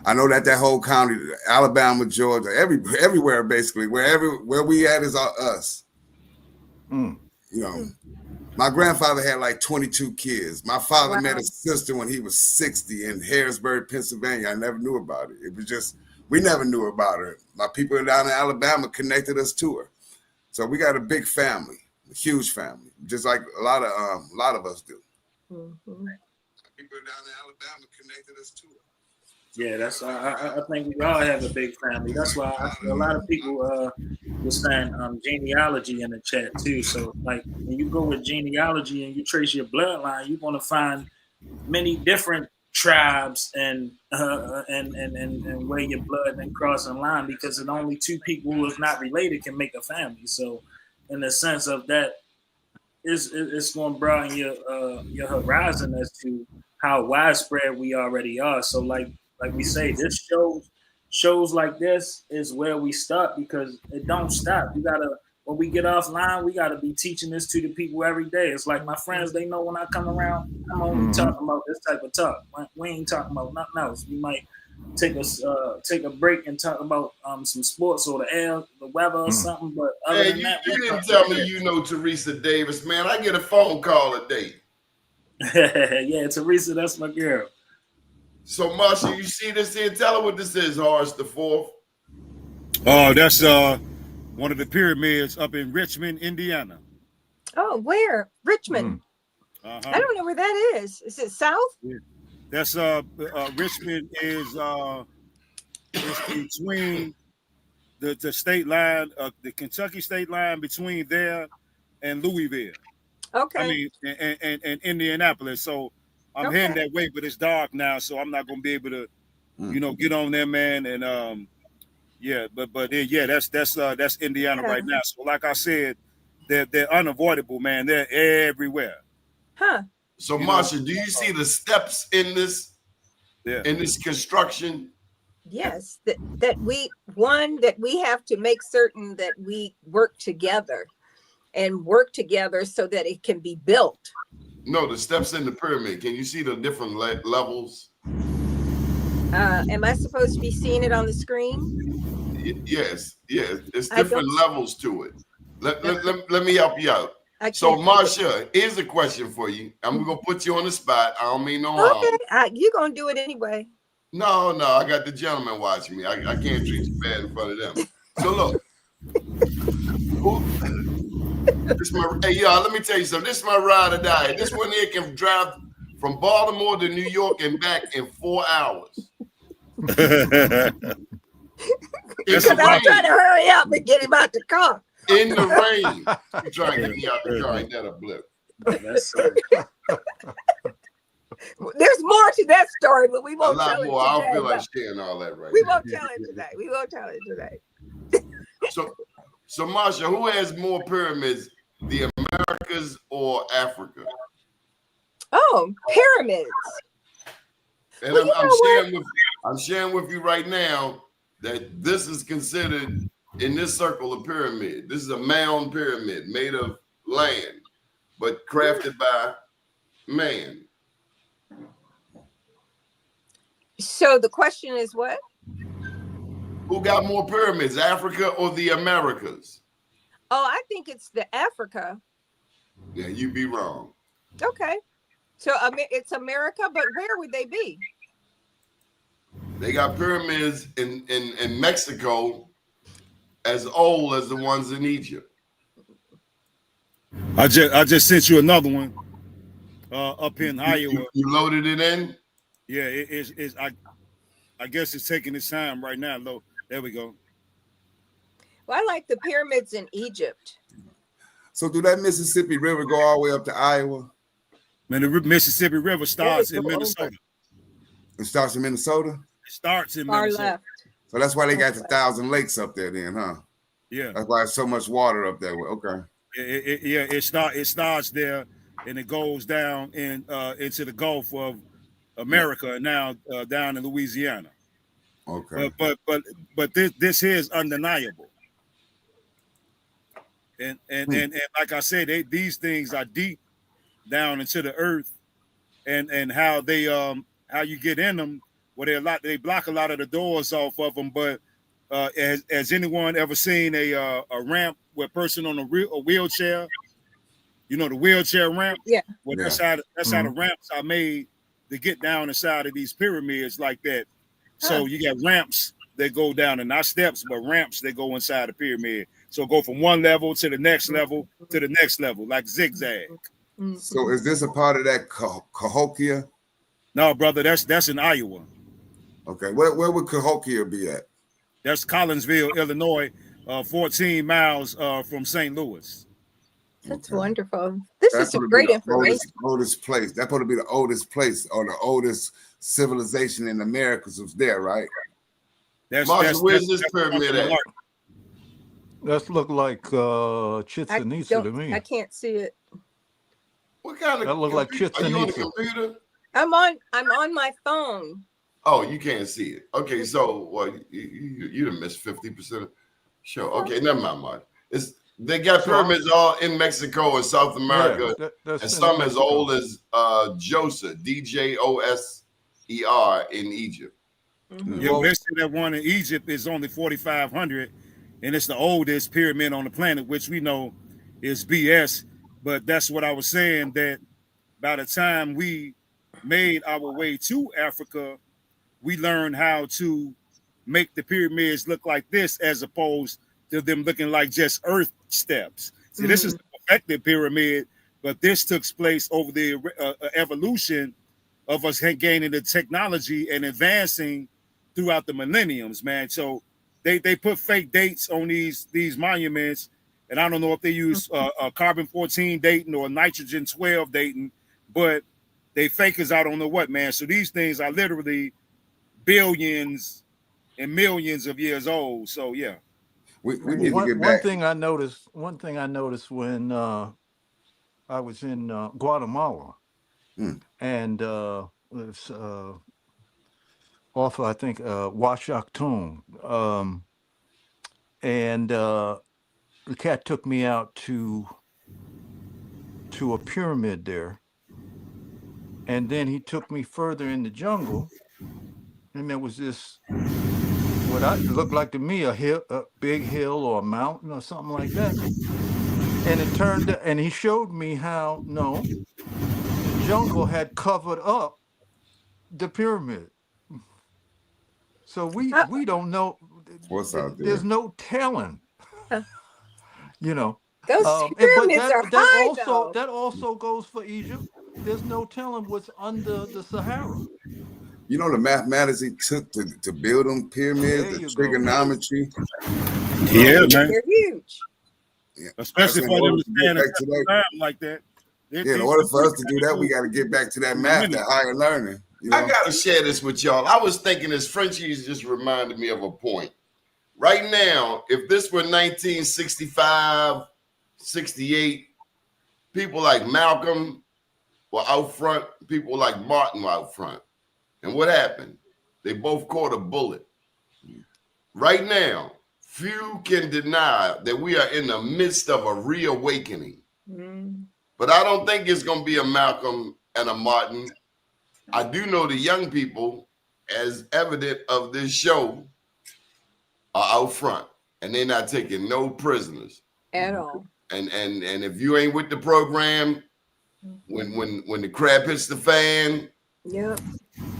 I know that whole county, Alabama, Georgia, everywhere basically, where we at is us. My grandfather had like 22 kids. My father met his sister when he was 60 in Harrisburg, Pennsylvania. I never knew about it. It was just, we never knew about her. My people down in Alabama connected us to her. So we got a big family, a huge family, just like a lot of us do. People down in Alabama connected us to her. Yeah, that's. I think we all have a big family. That's why a lot of people were saying genealogy in the chat too. So like when you go with genealogy and you trace your bloodline, you're gonna find many different tribes and where your blood then crossing line, because it's only two people who is not related can make a family. So in the sense of that, it's going to broaden your horizon as to how widespread we already are. So like we say, this shows like this is where we start, because it don't stop. You gotta, when we get offline, we gotta be teaching this to the people every day. It's like my friends, they know when I come around, I'm only talking about this type of talk. We ain't talking about nothing else. We might take a break and talk about some sports or the weather or something. But other than that, you didn't tell me you know Teresa Davis, man. I get a phone call a day. Yeah, Teresa, that's my girl. So, Marsha, you see this here? Tell her what this is, Horace the Fourth. Oh, that's one of the pyramids up in Richmond, Indiana. Oh, where? Richmond. I don't know where that is. Is it south? That's Richmond is it's between the state line, the Kentucky state line between there and Louisville. Okay. I mean, and Indianapolis. So I'm heading that way, but it's dark now, so I'm not gonna be able to, get on there, man. And yeah, but yeah, that's Indiana right now. So like I said, they're unavoidable, man. They're everywhere. Huh. So Marsha, do you see the steps in this in this construction? Yes, that we have to make certain that we work together so that it can be built. No, the steps in the pyramid. Can you see the different levels? Am I supposed to be seeing it on the screen? Yes. It's different levels to it. Let me help you out. So Marsha, here's a question for you. I'm gonna put you on the spot. I don't mean no harm. Okay, you're gonna do it anyway. No, I got the gentleman watching me. I can't treat you bad in front of them. So look, hey y'all, let me tell you something. This is my ride or die. This one here can drive from Baltimore to New York and back in 4 hours. Because I'm trying to hurry up and get him out the car. In the rain. You trying to get me out the car, ain't that a blip? There's more to that story, but we won't tell it today. I don't feel like sharing all that right now. We won't tell it today. So Marsha, who has more pyramids, the Americas or Africa? Oh, pyramids. And I'm sharing with you right now that this is considered in this circle a pyramid. This is a mound pyramid made of land, but crafted by man. So the question is what? Who got more pyramids, Africa or the Americas? Oh, I think it's the Africa. Yeah, you'd be wrong. Okay. So it's America, but where would they be? They got pyramids in Mexico as old as the ones in Egypt. I just sent you another one up in Iowa. You loaded it in? Yeah, I guess it's taking its time right now. There we go. Well, I like the pyramids in Egypt. So do that Mississippi River go all the way up to Iowa? Man, the Mississippi River starts in Minnesota. It starts in Minnesota? It starts in Far Minnesota. left. So that's why they got the 1,000 lakes up there then, huh? Yeah. That's why there's so much water up there. Okay. It starts there and it goes down into the Gulf of America and now down in Louisiana. Okay. But this here is undeniable. And like I said, these things are deep down into the earth, and how they how you get in them. Well, they block a lot of the doors off of them. But has anyone ever seen a ramp with a person on a wheelchair? You know, the wheelchair ramp. Yeah. Well, that's how the ramps are made to get down inside of these pyramids like that. So you got ramps that go down, and not steps, but ramps that go inside the pyramid. So go from one level to the next level to the next level, like zigzag. So is this a part of that Cahokia? No, brother, that's in Iowa. Okay, where would Cahokia be at? That's Collinsville, Illinois, 14 miles from St. Louis. That's wonderful. This is some great information. Oldest place. That's supposed to be the oldest place or the oldest civilization in Americas was there, right? Where's this pyramid at? That look like Chichen Itza to me. I can't see it. What kind of? That look like Chichen Itza. Are you on the computer? I'm on my phone. Oh, you can't see it. Okay, so you done missed 50% of show. Okay, never mind, Mark. They got pyramids all in Mexico and South America, and some as old as Djoser, Djoser in Egypt. Yeah, they say that one in Egypt is only 4,500, and it's the oldest pyramid on the planet, which we know is BS. But that's what I was saying, that by the time we made our way to Africa, we learned how to make the pyramids look like this, as opposed to them looking like just earth steps. See, this is the perfected pyramid, but this took place over the evolution of us gaining the technology and advancing throughout the millenniums, man. So they put fake dates on these monuments, and I don't know if they use carbon-14 dating or nitrogen-12 dating, but they fakers I don't know what, man. So these things are literally billions and millions of years old. So yeah, we need to get back. One thing I noticed when I was in Guatemala, and it's off, I think, Huachacton, and the cat took me out to a pyramid there, and then he took me further in the jungle, and there was this what looked like to me a big hill or a mountain or something like that, and and he showed me how the jungle had covered up the pyramid. So we don't know What's out there? There's no telling, you know. Those pyramids are high, That also goes for Egypt. There's no telling what's under the Sahara. You know the mathematics it took to build them pyramids, the trigonometry. Yeah, man. They're huge. Yeah. Especially for them to stand like that. In order for us to do that, we got to get back to that math, that higher learning. You know? I got to share this with y'all. I was thinking this Frenchies just reminded me of a point. Right now, if this were 1965, 68, people like Malcolm were out front, people like Martin were out front. And what happened? They both caught a bullet. Right now, few can deny that we are in the midst of a reawakening. But I don't think it's going to be a Malcolm and a Martin. I do know the young people, as evident of this show, are out front, and they're not taking no prisoners at all. And if you ain't with the program, when the crap hits the fan, yeah.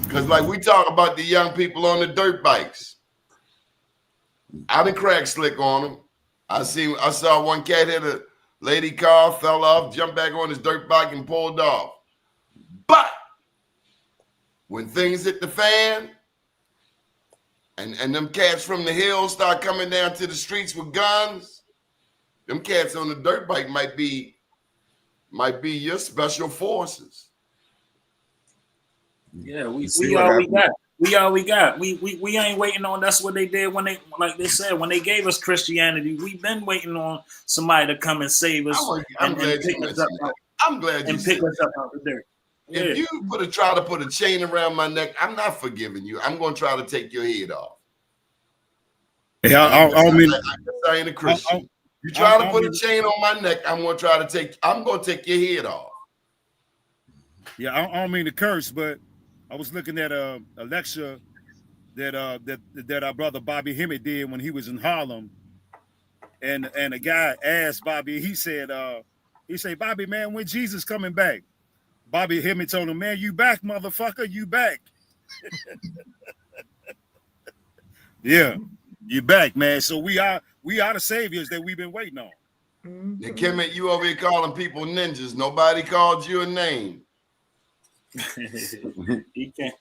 Because like we talk about the young people on the dirt bikes, I done crack slick on them. I saw one cat hit a lady car, fell off, jumped back on his dirt bike and pulled off. But when things hit the fan, and them cats from the hills start coming down to the streets with guns, them cats on the dirt bike might be your special forces. Yeah, we all we got. We all we got. We ain't waiting on. That's what they did when they, like they said, when they gave us Christianity. We've been waiting on somebody to come and save us. I'm glad you pick us up out the dirt. If you try to put a chain around my neck, I'm not forgiving you. I'm going to try to take your head off. Yeah, I ain't a Christian. You try to put a chain on my neck, I'm going to take your head off. Yeah, I don't mean to curse, but I was looking at a lecture that our brother Bobby Hemmett did when he was in Harlem, and a guy asked Bobby. He said, Bobby, man, when Jesus coming back? Bobby Hemmett told him, man, you back, motherfucker, you back. Yeah, you back, man. So we are the saviors that we've been waiting on. Mm-hmm. And Kemet, you over here calling people ninjas. Nobody called you a name. He can't,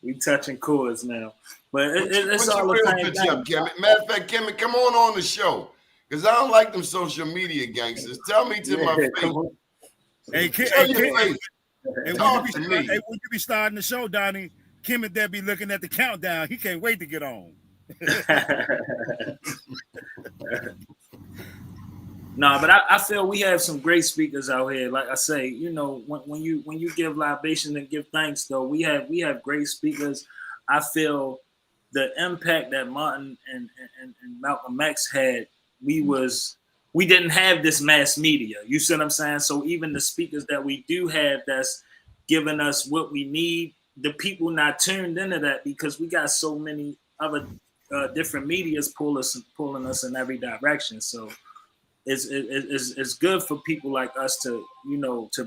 we touching chords now. But it's all the same thing. Matter of fact, Kemet, come on the show. Because I don't like them social media gangsters. Tell me to my face. Hey, when you be starting the show, Donnie, Kemet there be looking at the countdown. He can't wait to get on. No, but I feel we have some great speakers out here. Like I say, when you give libation and give thanks, though, we have great speakers. I feel the impact that Martin and Malcolm X had, we didn't have this mass media. You see what I'm saying? So even the speakers that we do have that's giving us what we need, the people not tuned into that because we got so many other different medias pulling us in every direction. So it's good for people like us to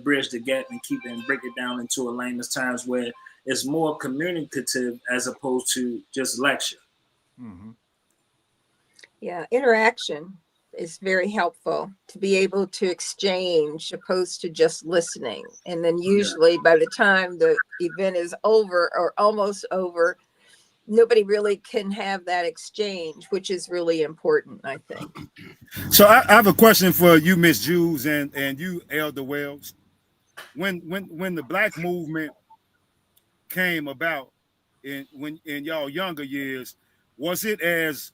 bridge the gap and keep it and break it down into a layman's terms where it's more communicative as opposed to just lecture. Mm-hmm. Yeah, interaction. is very helpful to be able to exchange opposed to just listening. And then usually by the time the event is over or almost over, nobody really can have that exchange, which is really important, I think. So I have a question for you, Miss Jews, and you, Elder Wells. When the Black movement came about in y'all younger years, was it as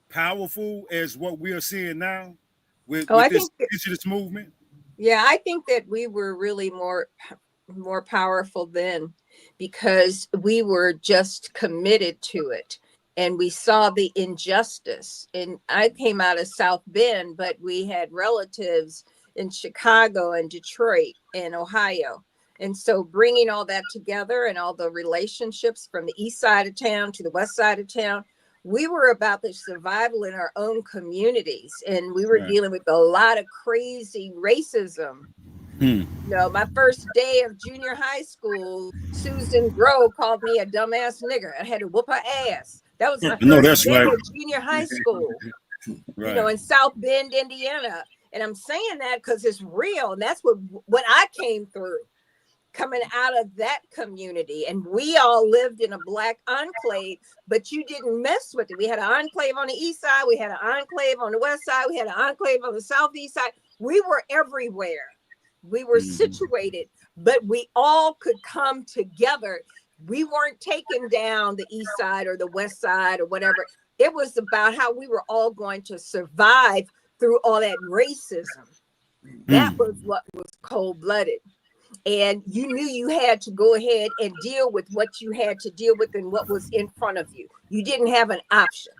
powerful as what we are seeing now with this indigenous movement? Yeah, I think that we were really more powerful then because we were just committed to it and we saw the injustice. And I came out of South Bend, but we had relatives in Chicago and Detroit and Ohio. And so bringing all that together and all the relationships from the east side of town to the west side of town, we were about the survival in our own communities. And we were dealing with a lot of crazy racism. You know, my first day of junior high school, Susan Grove called me a dumbass nigger. I had to whoop her ass. That was my first day of junior high school, you know, in South Bend, Indiana. And I'm saying that because it's real. And that's what I came through coming out of that community. And we all lived in a Black enclave, but you didn't mess with it. We had an enclave on the east side. We had an enclave on the west side. We had an enclave on the southeast side. We were everywhere. We were situated, but we all could come together. We weren't taking down the east side or the west side or whatever. It was about how we were all going to survive through all that racism. That was what was cold-blooded. And you knew you had to go ahead and deal with what you had to deal with and what was in front of you. You didn't have an option.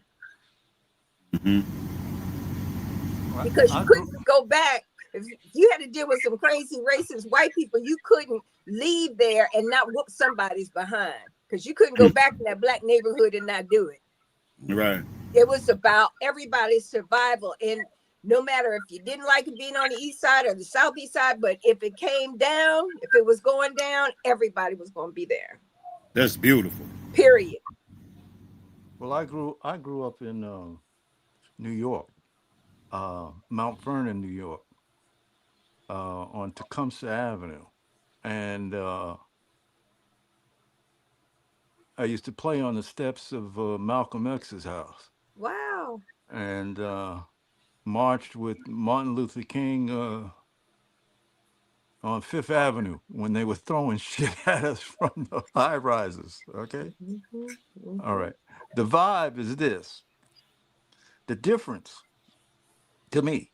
Because you couldn't go back. If you had to deal with some crazy racist white people, you couldn't leave there and not whoop somebody's behind because you couldn't go back in that Black neighborhood and not do it. Right. It was about everybody's survival. And no matter if you didn't like it being on the east side or the southeast side, but if it came down, if it was going down, everybody was going to be there. That's beautiful. Period. Well, I grew up in New York, Mount Vernon, New York. On Tecumseh Avenue. And I used to play on the steps of Malcolm X's house. Wow. And marched with Martin Luther King on Fifth Avenue when they were throwing shit at us from the high rises. Okay? All right. The vibe is this. The difference to me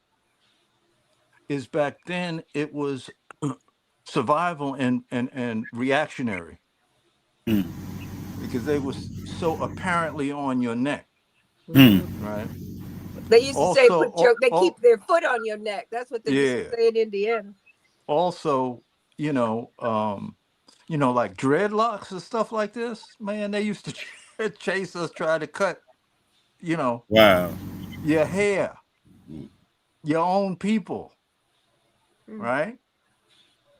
is back then it was survival and reactionary because they were so apparently on your neck, right? They used to say, they keep their foot on your neck. That's what they used to say in Indiana. Also, you know, like dreadlocks and stuff like this, man, they used to chase us, try to cut, your hair, your own people, right?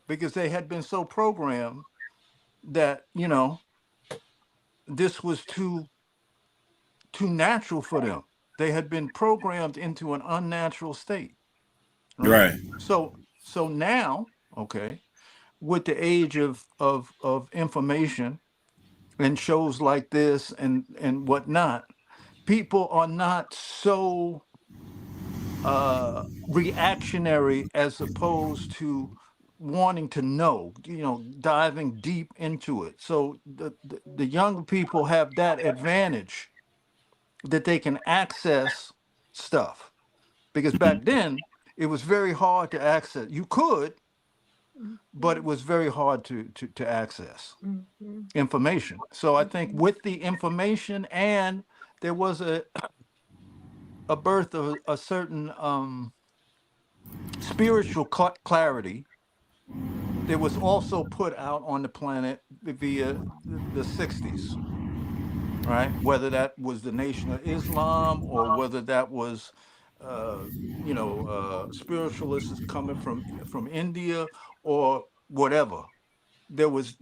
Because they had been so programmed that, this was too natural for them. They had been programmed into an unnatural state. Right. So now, okay, with the age of information and shows like this and whatnot, people are not so reactionary as opposed to wanting to know, diving deep into it. So the younger people have that advantage that they can access stuff, because back then it was very hard to access. You could, but it was very hard to access information. So I think with the information, and there was a birth of a certain spiritual clarity that was also put out on the planet via the 60s, right? Whether that was the Nation of Islam or whether that was, spiritualists coming from India or whatever. there was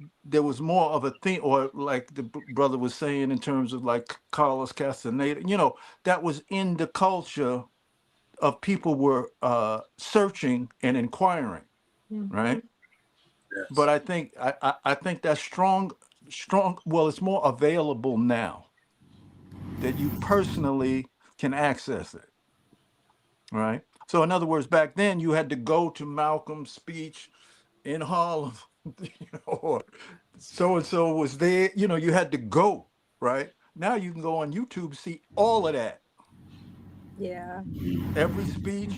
more of a thing, or like the brother was saying in terms of like Carlos Castaneda, that was in the culture of people were searching and inquiring, right? Yes. But I think I think that's strong. Well, it's more available now that you personally can access it, right? So in other words, back then you had to go to Malcolm's speech in Harlem, or so and so was there. You had to go, right? Now you can go on YouTube, see all of that, Yeah. every speech,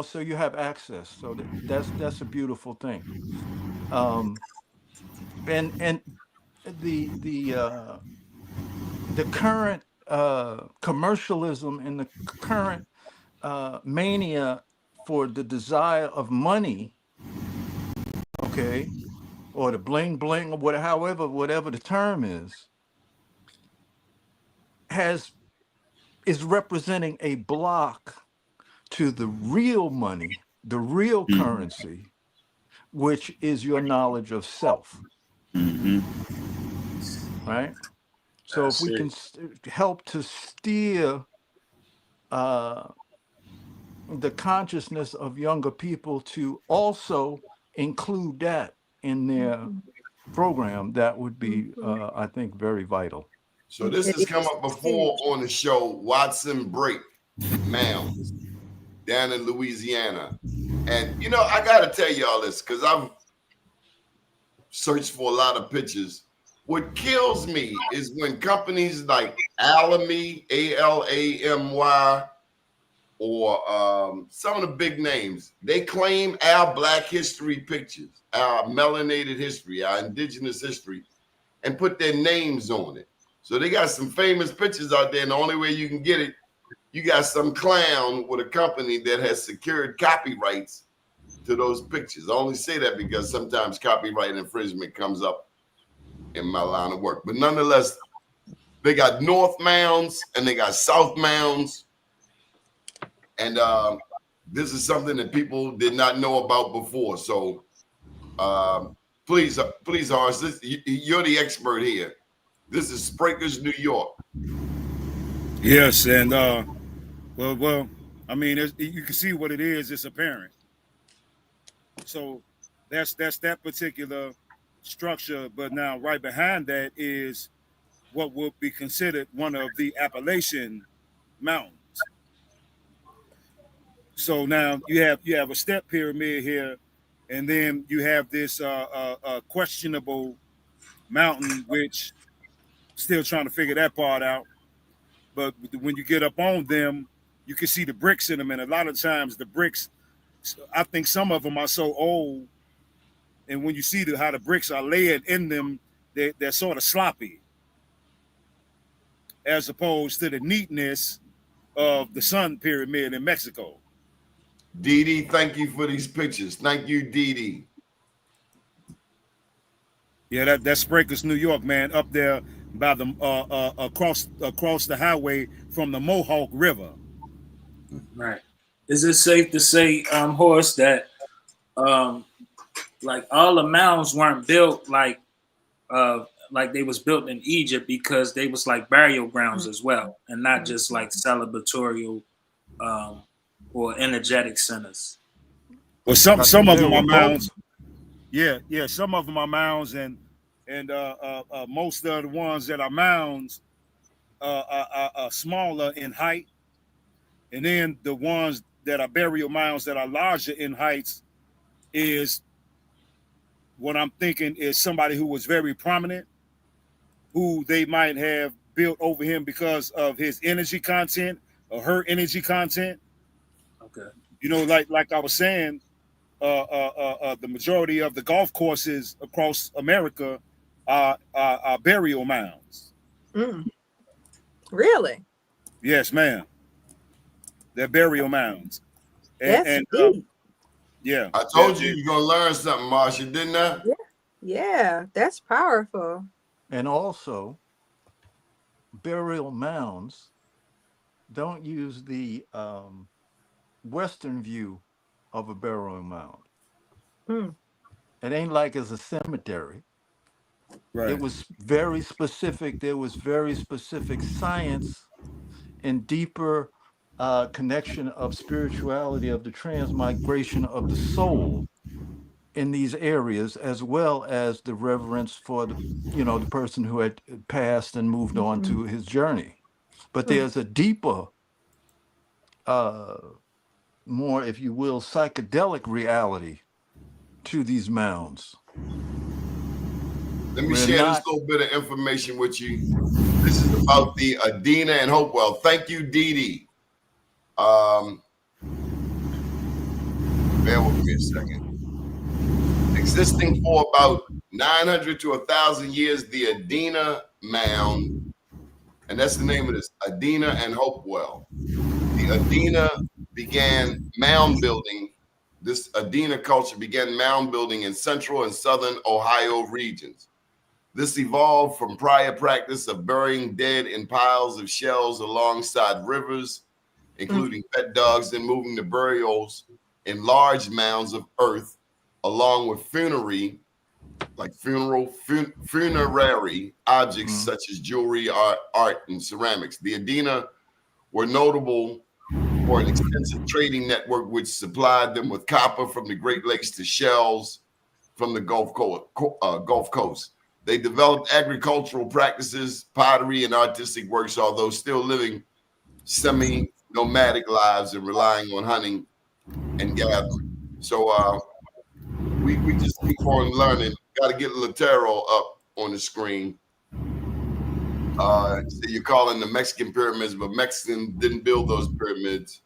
so you have access. So that's a beautiful thing. Um, and the current commercialism and the current mania for the desire of money, okay, or the bling bling, or whatever the term is representing a block to the real money, the real currency, which is your knowledge of self, right? So if That's we can it. help to steer uh, the consciousness of younger people to also include that in their program, that would be, I think, very vital. So this has come up before on the show, Watson Break Mounds down in Louisiana. And I gotta tell y'all this because I've searched for a lot of pictures. What kills me is when companies like Alamy, Alamy, or some of the big names, they claim our Black history pictures, our melanated history, our indigenous history, and put their names on it. So they got some famous pictures out there, and the only way you can get it, you got some clown with a company that has secured copyrights to those pictures. I only say that because sometimes copyright infringement comes up in my line of work. But nonetheless, they got North Mounds and they got South Mounds. And this is something that people did not know about before. So please, Horace, you're the expert here. This is Sprakers, New York. Yes, and well, I mean, you can see what it is. It's apparent. So that's that particular structure. But now, right behind that is what would be considered one of the Appalachian Mountains. So now you have a step pyramid here, and then you have this questionable mountain, which still trying to figure that part out. But when you get up on them, you can see the bricks in them, and a lot of times the bricks, I think some of them are so old, and when you see how the bricks are layered in them, they're sort of sloppy, as opposed to the neatness of the Sun Pyramid in Mexico. Dee, thank you for these pictures. Thank you, Dee. Yeah, that's Sprakers, New York, man, up there by the across the highway from the Mohawk River. Right. Is it safe to say, Horace, that like all the mounds weren't built like they was built in Egypt, because they was like burial grounds as well, and not just like celebratorial or energetic centers? Well, some of them are mounds. Both. Yeah, some of them are mounds, and most of the ones that are mounds are smaller in height, and then the ones that are burial mounds that are larger in heights is what I'm thinking is somebody who was very prominent, who they might have built over him because of his energy content or her energy content. Okay. Like I was saying, the majority of the golf courses across America are burial mounds. Really? Yes, ma'am. They're burial mounds. That's deep. Yeah. I told you you're gonna learn something, Marsha, didn't I? Yeah, that's powerful. And also, burial mounds don't use the Western view of a burial mound. It ain't like it's a cemetery. Right. It was very specific. There was very specific science and deeper connection of spirituality, of the transmigration of the soul in these areas, as well as the reverence for the, the person who had passed and moved on to his journey. But there's a deeper, more, if you will, psychedelic reality to these mounds. Let me share this little bit of information with you. This is about the Adina and Hopewell. Thank you, Dee Dee. Bear with me a second. Existing for about 900 to 1,000 years, the Adina Mound, and that's the name of this, Adina and Hopewell. The Adina began mound building. This Adina culture began mound building in central and southern Ohio regions. This evolved from prior practice of burying dead in piles of shells alongside rivers, including pet dogs, and moving the burials in large mounds of earth, along with funerary objects such as jewelry, art, and ceramics. The Adina were notable for an extensive trading network which supplied them with copper from the Great Lakes to shells from the Gulf Coast. They developed agricultural practices, pottery, and artistic works, although still living semi-nomadic lives and relying on hunting and gathering. So we just keep on learning. Got to get Latero up on the screen. So you're calling the Mexican pyramids, but Mexicans didn't build those pyramids.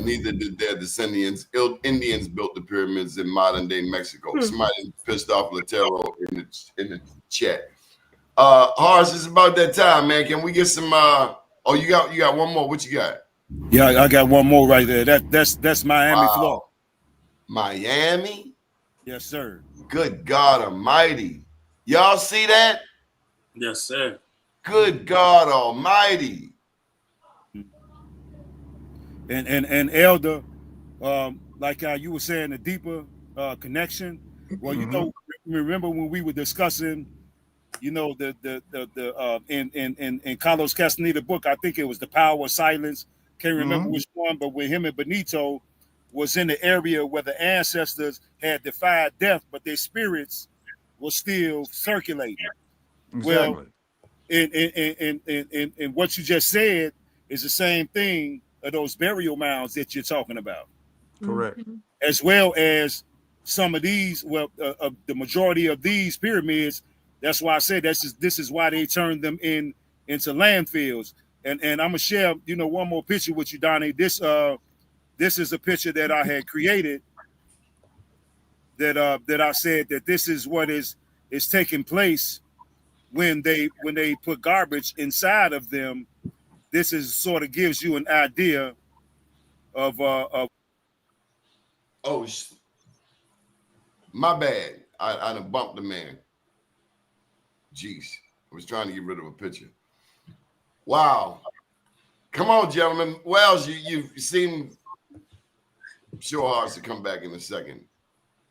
Neither did their descendants. Indians built the pyramids in modern day Mexico. Somebody pissed off Latero in the chat. Horace, it's about that time, man. Can we get some? Oh, you got one more. What you got? Yeah, I got one more right there. That's Miami, Florida. Miami? Yes, sir. Good God Almighty! Y'all see that? Yes, sir. Good God Almighty! And Elder, like how you were saying, the deeper connection. Well, you know, remember when we were discussing, you know, in Carlos Castaneda's book, I think it was The Power of Silence. Can't remember which one, but with him and Benito was in the area where the ancestors had defied death, but their spirits were still circulating. Exactly. Well, and what you just said is the same thing of those burial mounds that you're talking about. Correct. As well as some of these, well, the majority of these pyramids. That's why I said this is why they turned them into landfills. And I'm gonna share, you know, one more picture with you, Donnie. This is a picture that I had created. That I said that this is what is taking place when they put garbage inside of them. This is sort of gives you an idea of oh, my bad. I done bumped the man. Jeez, I was trying to get rid of a picture. Wow. Come on, gentlemen. Wells, you seem sure hard to come back in a second.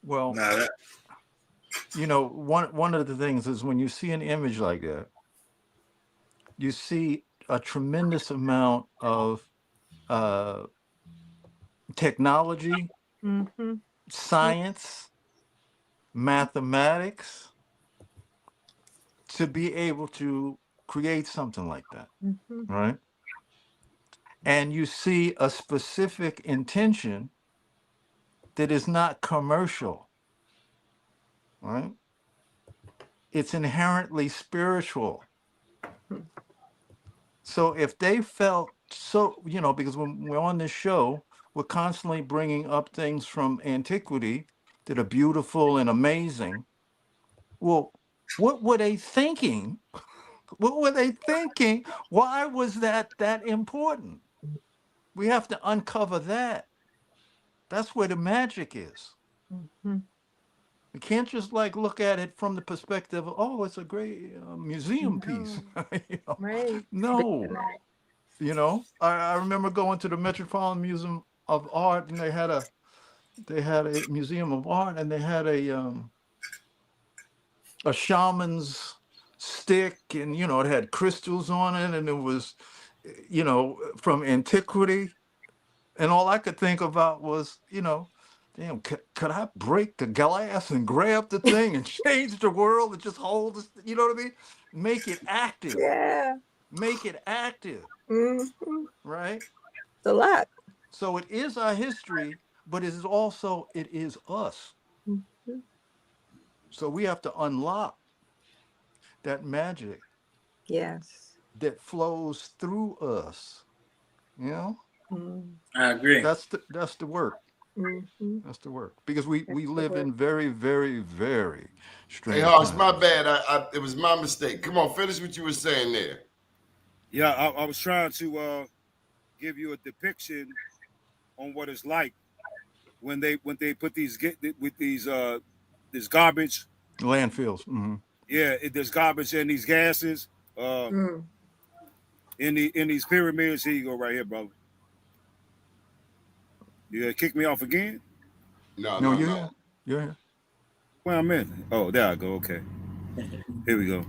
Well, you know, one of the things is when you see an image like that, you see a tremendous amount of technology, science, mathematics to be able to create something like that, right? And you see a specific intention that is not commercial, right? It's inherently spiritual. So if they felt so, you know, because when we're on this show, we're constantly bringing up things from antiquity that are beautiful and amazing. Well, what were they thinking? What were they thinking? Why was that important? We have to uncover that. That's where the magic is. We can't just like look at it from the perspective of, oh, it's a great museum piece. You know? Right. No. You know, I remember going to the Metropolitan Museum of Art, and they had a They had a museum of art, and they had a shaman's stick, and it had crystals on it, and it was, from antiquity. And all I could think about was, damn, could I break the glass and grab the thing and change the world and just hold this, you know what I mean? Make it active. Yeah. Make it active, Mm-hmm. right? It's a lot. So it is our history, but it is us. Mm-hmm. So we have to unlock that magic Yes. that flows through us. You know, Mm. I agree. that's the work. Mm-hmm. That's the work, because we That's the live word. in very, very, very Hey, strange Hoss, my times. bad. It was my mistake. Come on, finish what you were saying there. Yeah, I was trying to give you a depiction on what it's like when they put these with these this garbage. Landfills. Mm-hmm. Yeah, there's garbage in these gases. Mm. In these pyramids. Here you go, right here, brother. You gonna kick me off again? No, No, no, you're no. here. You're here. Where I'm in? Oh, there I go. Okay, here we go.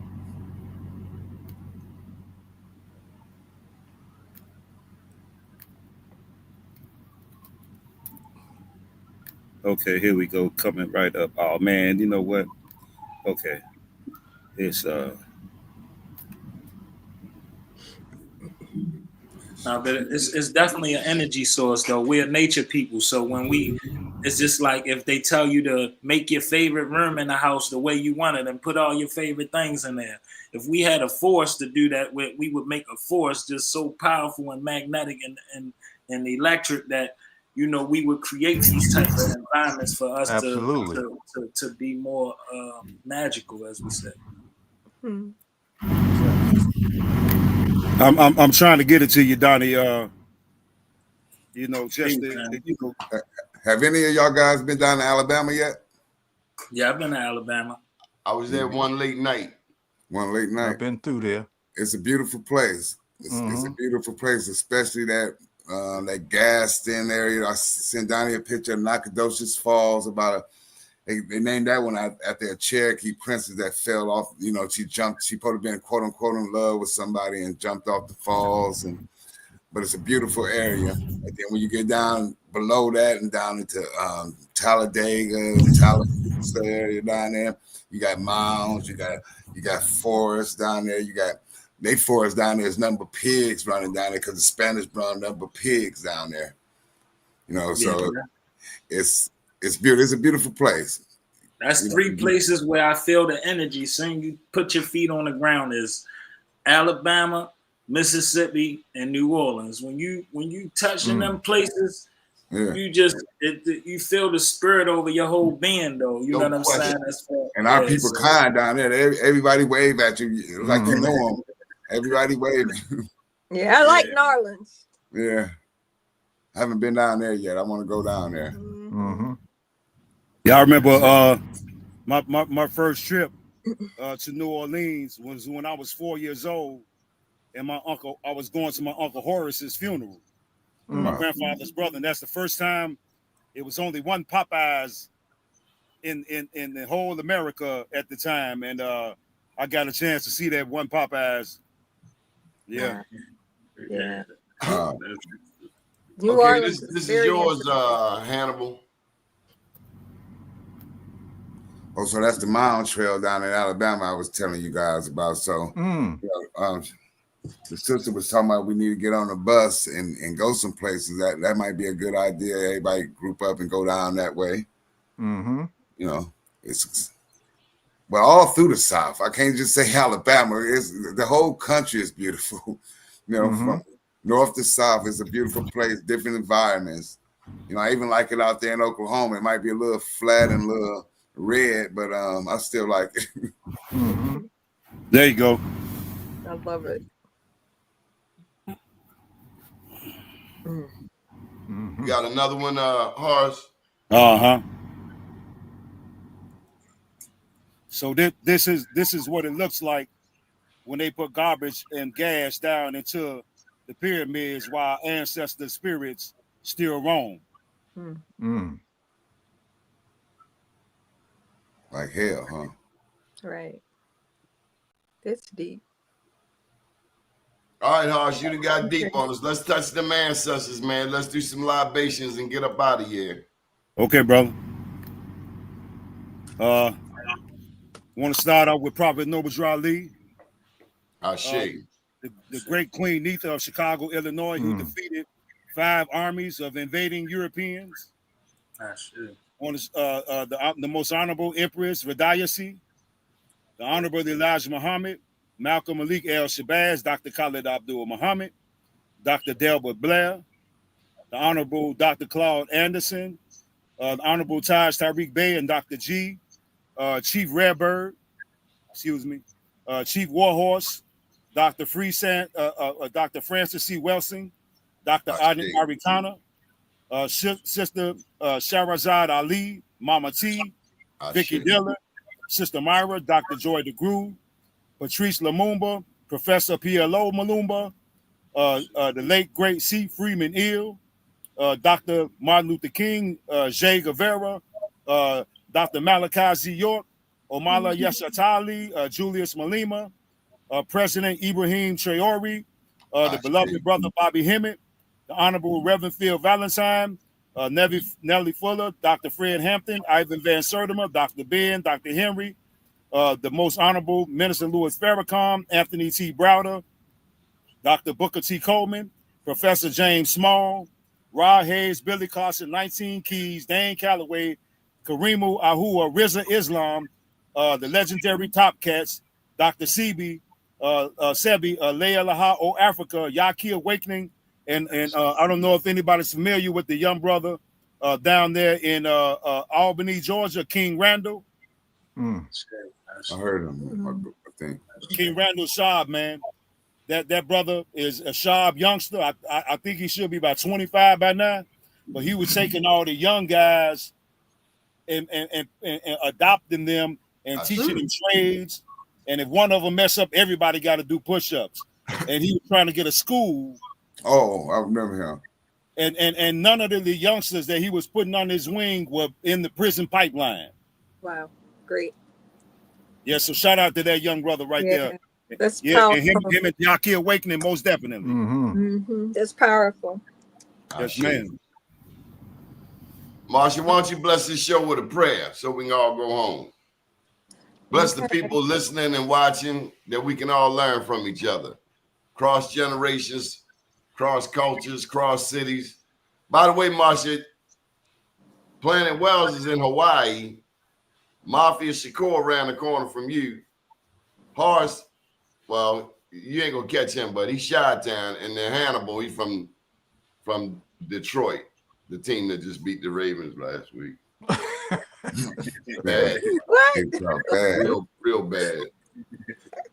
Okay, here we go. Coming right up. Oh man, you know what? Okay, it's But it's definitely an energy source though. We're nature people, so it's just like if they tell you to make your favorite room in the house the way you want it and put all your favorite things in there. If we had a force to do that, we would make a force just so powerful and magnetic and electric that we would create these type of environments for us Absolutely. to be more magical, as we said. Mm. I'm trying to get it to you, Donnie. Just Peace, man. Have any of y'all guys been down to Alabama yet? Yeah, I've been to Alabama. I was there one late night. One late night. I've been through there. It's a beautiful place. It's a Mhm. beautiful place, especially that gas in area. I sent Donnie a picture of Nacogdoches Falls. They named that one after a Cherokee princess that fell off. She jumped. She probably been quote unquote in love with somebody and jumped off the falls. But it's a beautiful area. And then when you get down below that and down into Talladega, Tallahassee area down there, you got Mounds. You got forests down there. They forest down there is nothing but pigs running down there because the Spanish brought nothing but pigs down there. So it's beautiful. It's a beautiful place. That's three places where I feel the energy. Soon you put your feet on the ground is Alabama, Mississippi, and New Orleans. When you touching them places, you feel the spirit over your whole being, though. You know what I'm saying? And our people kind down there. Everybody wave at you like you know them. Everybody waving. Yeah, I like New Orleans. Yeah. I haven't been down there yet. I want to go down there. Mm-hmm. Yeah, I remember my first trip to New Orleans was when I was 4 years old, and I was going to my Uncle Horace's funeral, my grandfather's brother. And that's the first time it was only one Popeyes in the whole America at the time, and I got a chance to see that one Popeyes. Yeah. New Okay, Orleans this is yours, Hannibal. Oh, so that's the Mound Trail down in Alabama I was telling you guys about. So the sister was talking about we need to get on a bus and go some places. That might be a good idea. Everybody group up and go down that way. Mm-hmm. It's all through the South. I can't just say Alabama. The whole country is beautiful. From north to south, it's a beautiful place, different environments. I even like it out there in Oklahoma. It might be a little flat and a little red, but I still like it. There you go. I love it. You got another one, Horace? So this is what it looks like when they put garbage and gas down into the pyramids while ancestor spirits still roam. Like hell, huh? Right. That's deep. All right, Harsh, you done got deep on us. Let's touch them ancestors, man. Let's do some libations and get up out of here. Okay, brother. Want to start out with Prophet Norbert Rillieux. The great Queen Neitha of Chicago, Illinois, who defeated 5 armies of invading Europeans. On the most honorable Empress Radayasi, the Honorable Elijah Muhammad, Malcolm Malik El Shabazz, Dr. Khalid Abdul Muhammad, Dr. Delbert Blair, the Honorable Dr. Claude Anderson, the Honorable Taj Tariq Bey and Dr. G, Chief Redbird, Chief Warhorse, Dr. Dr. Francis C. Welsing, Dr. Arikana, Sister Shahrazad Ali, Mama T, Vicky Dillon, Sister Myra, Dr. Joy DeGrue, Patrice Lumumba, Professor PLO Malumba, the late great C. Freeman Ill, Dr. Martin Luther King, Che Guevara, Dr. Malachi Z. York, Omala Yeshatali, Julius Malema, President Ibrahim Traore, the beloved brother Bobby Hemmett, the Honorable Reverend Phil Valentine, Nellie Fuller, Dr. Fred Hampton, Ivan Van Sertima, Dr. Ben, Dr. Henry, the most honorable Minister Louis Farrakhan, Anthony T. Browder, Dr. Booker T. Coleman, Professor James Small, Rod Hayes, Billy Carson, 19 Keys, Dane Calloway, Karimu Ahua, Rizza Islam, the legendary Top Cats, Dr. Sebi, Sebi, Leia Laha, O Africa, Yaki Awakening, and I don't know if anybody's familiar with the young brother down there in Albany, Georgia, King Randall. I heard him. I think King Randall Schaub, man. That brother is a Schaub youngster. I think he should be about 25 by now, but he was taking all the young guys and adopting them and teaching them trades. And if one of them mess up, everybody got to do push-ups. And he was trying to get a school. Oh, I remember him. And none of the youngsters that he was putting on his wing were in the prison pipeline. Wow, great. Yeah, so shout out to that young brother right there. That's powerful. And him and Yaki Awakening, most definitely. That's powerful. Yes, ma'am. Marsha, why don't you bless this show with a prayer so we can all go home? Bless the people listening and watching, that we can all learn from each other. Cross generations, cross cultures, cross cities. By the way, Marsha, Planet Wells is in Hawaii. Mafia Shakur around the corner from you. Horse, well, you ain't gonna catch him, but he's Chi-Town, and then Hannibal, he's from Detroit, the team that just beat the Ravens last week. Bad. What? Real bad.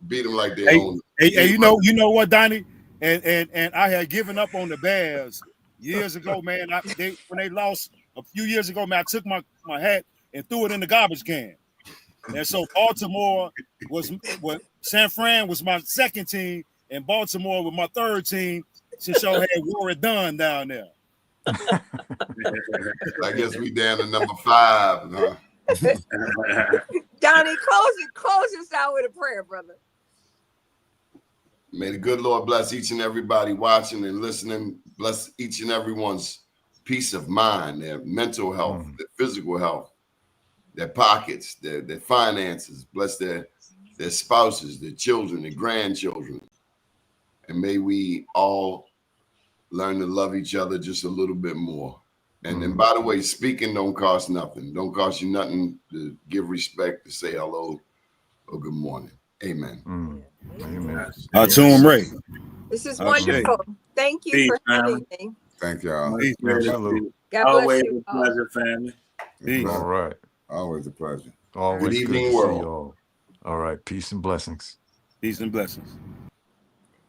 Beat them like they own. Hey, you know what, Donnie? And I had given up on the Bears years ago, man. When they lost a few years ago, man, I took my hat and threw it in the garbage can. And so Baltimore was San Fran was my second team, and Baltimore was my third team, since y'all had war it done down there. I guess we down to number 5. Huh? Donnie, close us out with a prayer, brother. May the good Lord bless each and everybody watching and listening. Bless each and everyone's peace of mind, their mental health, their physical health, their pockets, their finances. Bless their spouses, their children, their grandchildren. And may we all learn to love each other just a little bit more. And then, by the way, speaking don't cost nothing. Don't cost you nothing to give respect, to say hello or good morning. Amen. Amen. Atum Ray. This is wonderful. Thank you for having me. Thank y'all. Absolutely. God Always bless you a pleasure, family. Peace. All right. Always a pleasure. Always Good good evening, to see world. you all. All right. Peace and blessings. Peace and blessings.